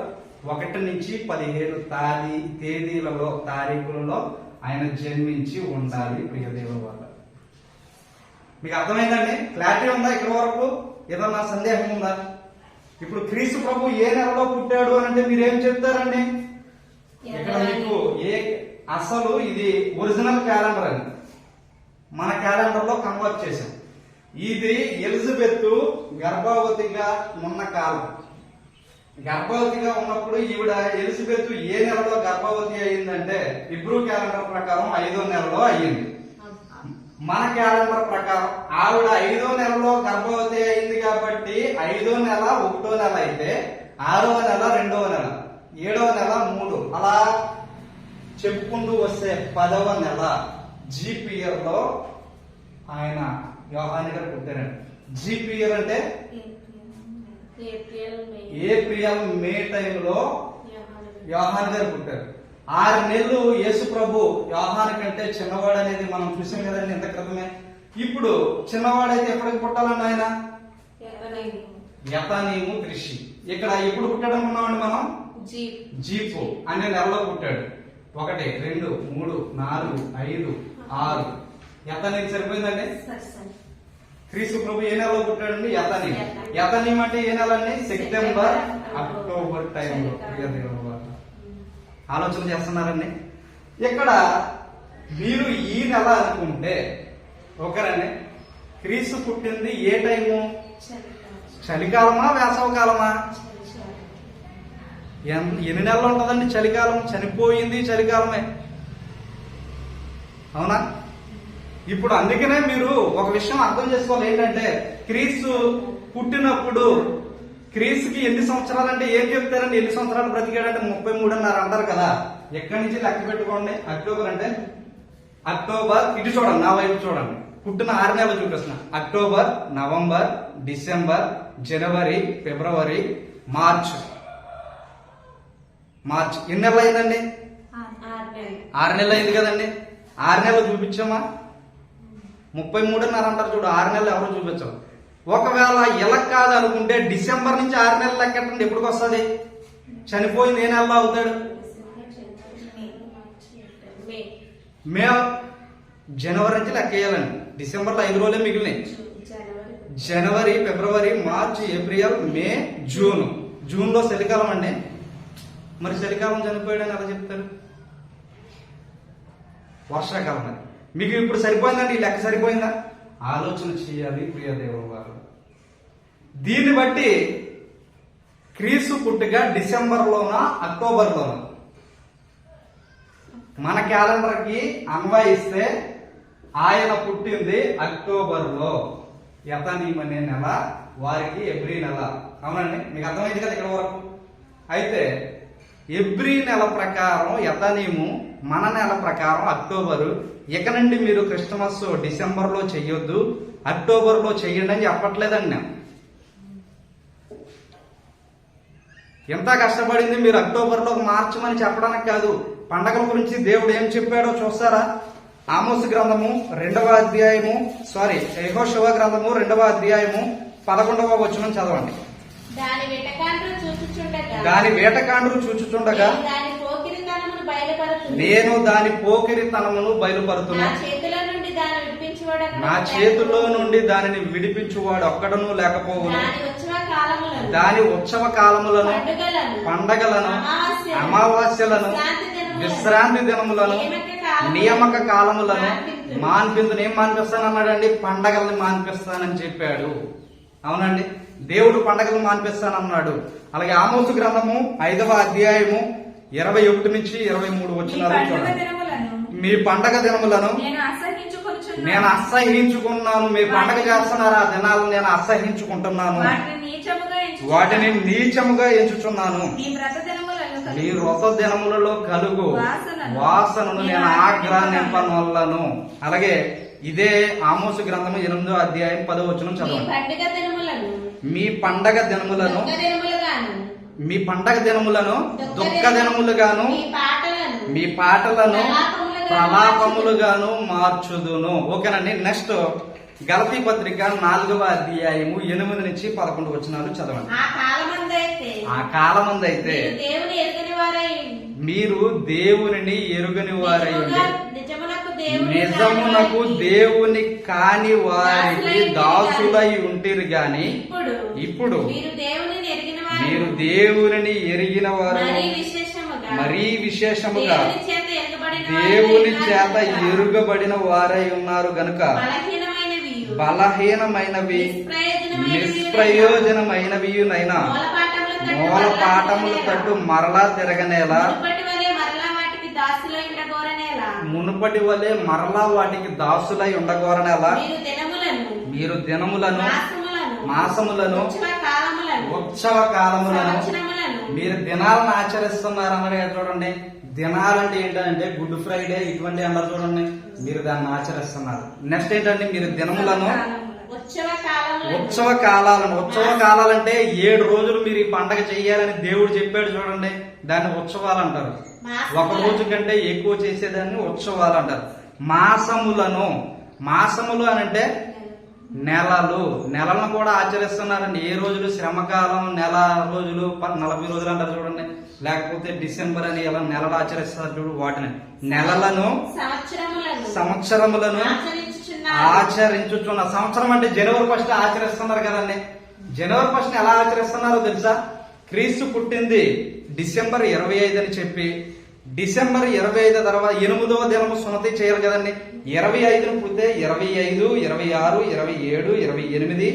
1 నుంచి 15 తేదీలలో, తారీఖులలో ఆయన జన్మించి ఉండాలి. ప్రియదేవుల వల్ల మీకు అర్థమైందండి? క్లారిటీ ఉందా? ఇక్కడ వరకు ఏదన్నా సందేహం ఉందా? ఇప్పుడు క్రీస్తు ప్రభు ఏ నెలలో పుట్టాడు అని అంటే మీరేం చెప్తారండి? ఇక్కడ మీకు అసలు ఇది ఒరిజినల్ క్యాలెండర్ అండి, మన క్యాలెండర్ లో కన్వర్ట్ చేశాం. ఇది ఎలిజబెత్ గర్భవతిగా ఉన్న కాలం. గర్భవతిగా ఉన్నప్పుడు ఈవిడ ఎలిజబెత్ ఏ నెలలో గర్భవతి అయ్యిందంటే ఇబ్రూ క్యాలెండర్ ప్రకారం 5వ నెలలో అయ్యింది. మన క్యాలెండర్ ప్రకారం ఆవిడ 5వ నెలలో గర్భవతి అయింది కాబట్టి 5వ నెల 1వ నెల అయితే, 6వ నెల 2వ నెల, 7వ నెల 3, అలా చెప్పుకుంటూ వస్తే 10వ నెల జీపియర్ లో ఆయన యోహాను గారు పుట్టారండి. జీపియర్ అంటే ఏప్రిల్ మే టైంలో యోహాను గారు పుట్టారు. 6 నెలలు యేసు ప్రభు యోహాను కంటే చిన్నవాడు అనేది మనం చూసాం కదండి ఇంత క్రితమే. ఇప్పుడు చిన్నవాడైతే ఎప్పటికి పుట్టాలండి ఆయన? యతానీము కృషి. ఇక్కడ ఎప్పుడు పుట్టాడు అనుకున్నామండి మనం? జీపు అనే నెలలో పుట్టాడు. 1, 2, 3, 4, 5, 6. యతానీము సరిపోయిందండి. క్రీస్తు ప్రభు ఏ నెలలో పుట్టాడండి? యతానీము. యతానీము అంటే ఏ నెల అండి? సెప్టెంబర్, అక్టోబర్ టైంలో. ఆలోచన చేస్తున్నారండి. ఇక్కడ మీరు ఈ నెల అనుకుంటే ఒకరండి, క్రీస్తు పుట్టింది ఏ టైము? చలికాలమా వేసవకాలమా? ఎన్ని నెలలు ఉంటుందండి చలికాలం? చనిపోయింది చలికాలమే, అవునా? ఇప్పుడు అందుకనే మీరు ఒక విషయం అర్థం చేసుకోవాలి. ఏంటంటే క్రీస్తు పుట్టినప్పుడు క్రీస్తుకి ఎన్ని సంవత్సరాలు అంటే ఏం చెప్తారండి? ఎన్ని సంవత్సరాలు బ్రతికాడంటే 33.5 అంటారు కదా. ఎక్కడి నుంచి లెక్క పెట్టుకోండి. అక్టోబర్ అంటే అక్టోబర్, ఇటు చూడండి, నా వైపు చూడండి. పుట్టిన 6 నెలలు చూపిస్తున్నా. అక్టోబర్, నవంబర్, డిసెంబర్, జనవరి, ఫిబ్రవరి, మార్చ్. ఎన్ని నెలలు అయిందండి? 6 నెలలు అయింది కదండి. 6 నెలలు చూపించామా? 33.5 అంటారు చూడు. 6 నెలలు ఎవరు చూపించవు. ఒకవేళ ఇలా కాదనుకుంటే డిసెంబర్ నుంచి 6 నెలలు లెక్కెట్టండి. ఎప్పటికి వస్తుంది? చనిపోయింది ఏ నెలలో అవుతాడు? మే, జనవరి నుంచి లెక్కేయాలండి. డిసెంబర్లో 5 రోజులే మిగిలినాయి. జనవరి, ఫిబ్రవరి, మార్చి, ఏప్రిల్, మే, జూన్ లో చలికాలం అండి. మరి చలికాలం చనిపోయాడని ఎలా చెప్తారు? వర్షాకాలం అది. మీకు ఇప్పుడు సరిపోయిందండి? ఈ లెక్క సరిపోయిందా? ఆలోచన చేయాలి ప్రియదేవుడు వారు. దీన్ని బట్టి క్రీస్తు పుట్టుక డిసెంబర్లోనా అక్టోబర్లోనా? మన క్యాలెండర్కి అన్వయిస్తే ఆయన పుట్టింది అక్టోబర్లో. యతనీం అనే నెల, వారికి ఎబ్రీ నెల. అవునండి, మీకు అర్థమైంది కదా ఇక్కడ వరకు? అయితే ఎబ్రీ నెల ప్రకారం యతనీము, మన నెల ప్రకారం అక్టోబరు. ఇక నుండి మీరు క్రిస్టమస్ డిసెంబర్లో చెయ్యొద్దు, అక్టోబర్లో చెయ్యండి అని చెప్పట్లేదండి నేను. ఎంత కష్టపడింది మీరు అక్టోబర్లో మార్చమని చెప్పడానికి కాదు. పండగల గురించి దేవుడు ఏం చెప్పాడో చూస్తారా? ఆమోసు గ్రంథము 2వ అధ్యాయము, యెహోషువ గ్రంథము 2వ అధ్యాయము 11వ వచనం చదవండి. దాని వేటకాండ్రు చూచుచుండగా నేను దాని పోకిరితనమును బయలుపరుతున్నా. నా చేతిలో నుండి దానిని విడిపించువాడు ఒక్కడను లేకపోవును. దాని ఉత్సవ కాలములను, పండగలను, అమావాస్యలను, విశ్రాంతి దినములను, నియామక కాలములను మాన్పిందును. ఏం మాన్పిస్తానన్నాడండి? పండగల్ని మాన్పిస్తానని చెప్పాడు. అవునండి, దేవుడు పండగలు మాన్పిస్తానన్నాడు. అలాగే ఆమోసు గ్రంథము 5వ అధ్యాయము 21 నుంచి 23 వచనాలు చూడండి. మీ పండగ దినములను నేను అసహించుకున్నాను. మీరు పండగ చేస్తున్నారు, ఆ దినాలను నేను అసహించుకుంటున్నాను, వాటిని నీచముగా ఎంచుచున్నాను. మీ వ్రత దినములలో కలుగు వాసనను నేను ఆగ్రహింపనొల్లను. అలాగే ఇదే ఆమోసు గ్రంథము 8వ అధ్యాయం 10వ వచనం చదవండి. మీ పండగ దినములను దుఃఖ దినములుగాను, మీ పాటలను ప్రలాపములుగాను మార్చుదును. ఓకేనండి. నెక్స్ట్ గలతీ పత్రిక 4వ అధ్యాయము 8 నుంచి 11 వచనాలు చదవండి. ఆ కాలమందైతే మీరు దేవునిని ఎరుగని వారై ఉండి నిజమునకు దేవుని కాని వారికి దాసులై ఉంటిరు గాని ఇప్పుడు మీరు దేవునిని ఎరిగిన వారు మరీ విశేషముగా దేవుని చేత ఎరుగబడిన వారై ఉన్నారు గనుక బలహీనమైనవి నిష్ప్రయోజనమైనవినైనా మూల పాఠముల తట్టు మరలా తిరగనేలా, మునుపటి వలె మరలా వాటికి దాసులై ఉండగోరనేలా మీరు దినములను, మాసములను, ఉత్సవ కాలములను, మీరు దినాలను ఆచరిస్తున్నారన్నది చూడండి. దినాలంటే ఏంటంటే గుడ్ ఫ్రైడే ఇటువంటి అన్నారు చూడండి, మీరు దాన్ని ఆచరిస్తున్నారు. నెక్స్ట్ ఏంటంటే మీరు దినములను, ఉత్సవ కాలాలంటే 7 రోజులు మీరు ఈ పండగ చెయ్యాలని దేవుడు చెప్పాడు చూడండి, దాన్ని ఉత్సవాలు అంటారు. ఒక రోజు కంటే ఎక్కువ చేసేదాన్ని ఉత్సవాలు అంటారు. మాసములు అని అంటే నెలలను కూడా ఆచరిస్తున్నారండి. ఏ రోజులు? శ్రమకాలం, నెల రోజులు, 40 రోజులు అంటారు చూడండి. లేకపోతే డిసెంబర్ అని ఇలా నెలలు ఆచరిస్తారు చూడు, వాటిని నెలలను, సంవత్సరములను ఆచరించుచున్న. సంవత్సరం అంటే జనవరి 1 ఆచరిస్తున్నారు కదండి. జనవరి 1 ఎలా ఆచరిస్తున్నారో తెలుసా? క్రీస్తు పుట్టింది డిసెంబర్ 25 అని చెప్పి, డిసెంబర్ 25 తర్వాత 8వ దినము సున్నతి చేయాలి కదండి. 25ను పుడితే 25, 26, 27, 28,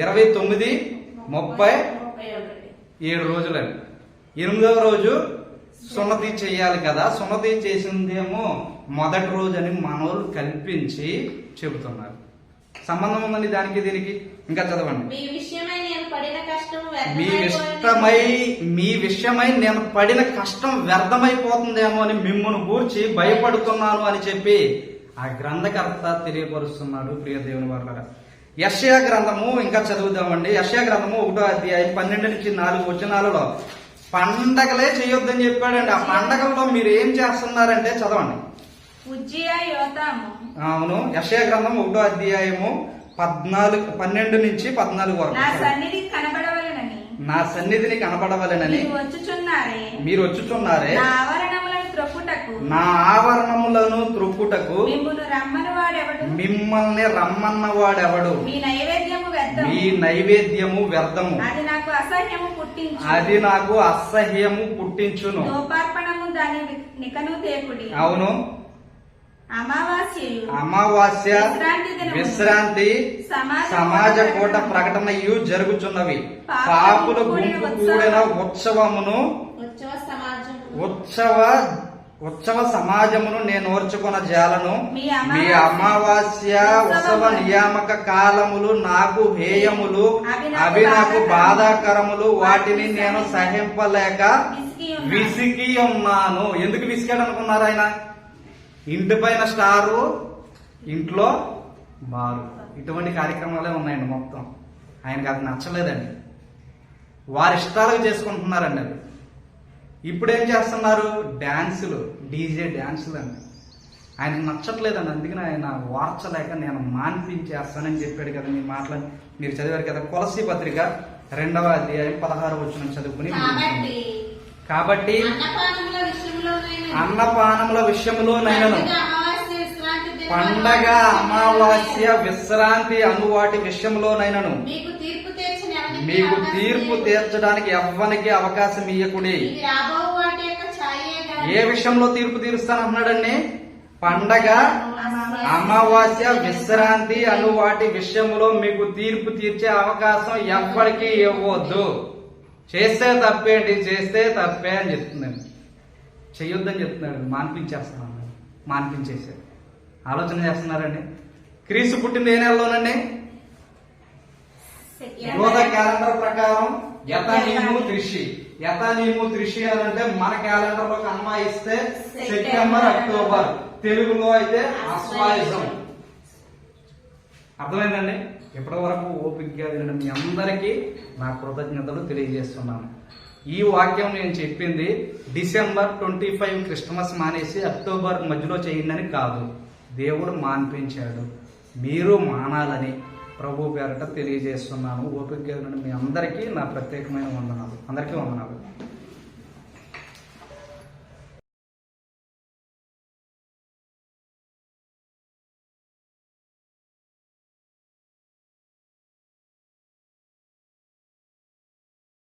29, 30, 7 రోజులండి. 8వ రోజు సున్నతి చేయాలి కదా. సున్నతి చేసిందేమో మొదటి రోజు అని మనోళ్ళు కల్పించి చెబుతున్నారు. సంబంధం ఉందండి దానికి దీనికి. ఇంకా చదవండి. మీ విషయమై నేను పడిన కష్టం మీ విషయమై నేను పడిన కష్టం వ్యర్థమైపోతుందేమో అని మిమ్మును గూర్చి భయపడుతున్నాను అని చెప్పి ఆ గ్రంథకర్త తెలియపరుస్తున్నాడు. ప్రియ దేవుని వారలారా, యెషయా గ్రంథము ఇంకా చదువుదామండి. యెషయా గ్రంథము 1వ అధ్యాయం 12-4 వచనాలలో పండగలే చేయొద్దని చెప్పాడండి. ఆ పండగల్లో మీరు ఏం చేస్తున్నారంటే చదవండి. ఉజ్జియా యోతాము. అవును, యెషయా గ్రంథం 1వ అధ్యాయము 12-14 వరకు. నా సన్నిధిని కనబడవలెనని మీరు వచ్చుచున్నారే, నా ఆవరణములను త్రొక్కుటకు మిమ్మల్ని రమ్మన్నవాడెవడు? మీ నైవేద్యము వ్యర్థము, అది నాకు అసహ్యము పుట్టించును. అవును, అమావాస్య విశ్రాంతి సమాజ కూట ప్రకటనయు జరుగుచున్నవి. పాపుల గుంపు కూడిన ఉత్సవ సమాజమును నేను ఓర్చుకున్న జాలను. మీ అమావాస్య ఉత్సవ నియామక కాలములు నాకు హేయములు, అవి నాకు బాధాకరములు. వాటిని నేను సహింపలేక విసిగి ఉన్నాను. ఎందుకు విసిగాడు అనుకున్నారు ఆయన? ఇంటి పైన స్టారు, ఇంట్లో బారు, ఇటువంటి కార్యక్రమాలే ఉన్నాయండి మొత్తం. ఆయనకు అది నచ్చలేదండి. వారి ఇష్టాలకు చేసుకుంటున్నారండి అది. ఇప్పుడు ఏం చేస్తున్నారు? డాన్సులు, డీజే డాన్సులు అండి. ఆయనకు నచ్చట్లేదండి. అందుకని ఆయన వార్చలేక నేను మాన్పించేస్తానని చెప్పాడు కదా. మీ మాటలు మీరు చదివారు కదా. కొలసీ పత్రిక 2వ అధ్యాయం 16వ వచనం చదువుకుని, కాబట్టి అన్నపానముల విషయంలోనైనను పండగ, అమావాస్య, విశ్రాంతి అను వాటి విషయంలోనైనను మీకు తీర్పు తీర్చడానికి ఎవ్వనికి అవకాశం ఇయ్యకుడి. ఏ విషయంలో తీర్పు తీరుస్తానంటున్నాడండి? పండగ, అమావాస్య, విశ్రాంతి అను వాటి విషయంలో మీకు తీర్పు తీర్చే అవకాశం ఎవ్వరికి ఇవ్వద్దు. చేస్తే తప్పేంటి, చేస్తే తప్పే అని చెప్తుందండి. చెయ్యొద్దని చెప్తున్నాడు. మాన్పించేస్తున్నాడు, మాన్పించేసాడు. ఆలోచన చేస్తున్నారండి. క్రీస్తు పుట్టింది ఏ నెలలోనండి? యోధ క్యాలెండర్ ప్రకారం యతనీము త్రిషి అని అంటే మన క్యాలెండర్ లోకి అన్వయిస్తే సెప్టెంబర్, అక్టోబర్. తెలుగులో అయితే ఆశ్వాయుజం. అర్థమైందండి? ఇప్పటి వరకు ఓపికగా విన్న మీ అందరికీ నా కృతజ్ఞతలు తెలియజేస్తున్నాను. ఈ వాక్యం నేను చెప్పింది డిసెంబర్ 25 క్రిస్మస్ మానేసి అక్టోబర్ మధ్యలో చేయండి అని కాదు. దేవుడు మాన్పించాడు, మీరు మానాలని ప్రభు పేరట తెలియజేస్తున్నాను. ఓపికగా విన్న మీ అందరికీ నా ప్రత్యేకమైన వందనాలు. అందరికీ వందనాలు.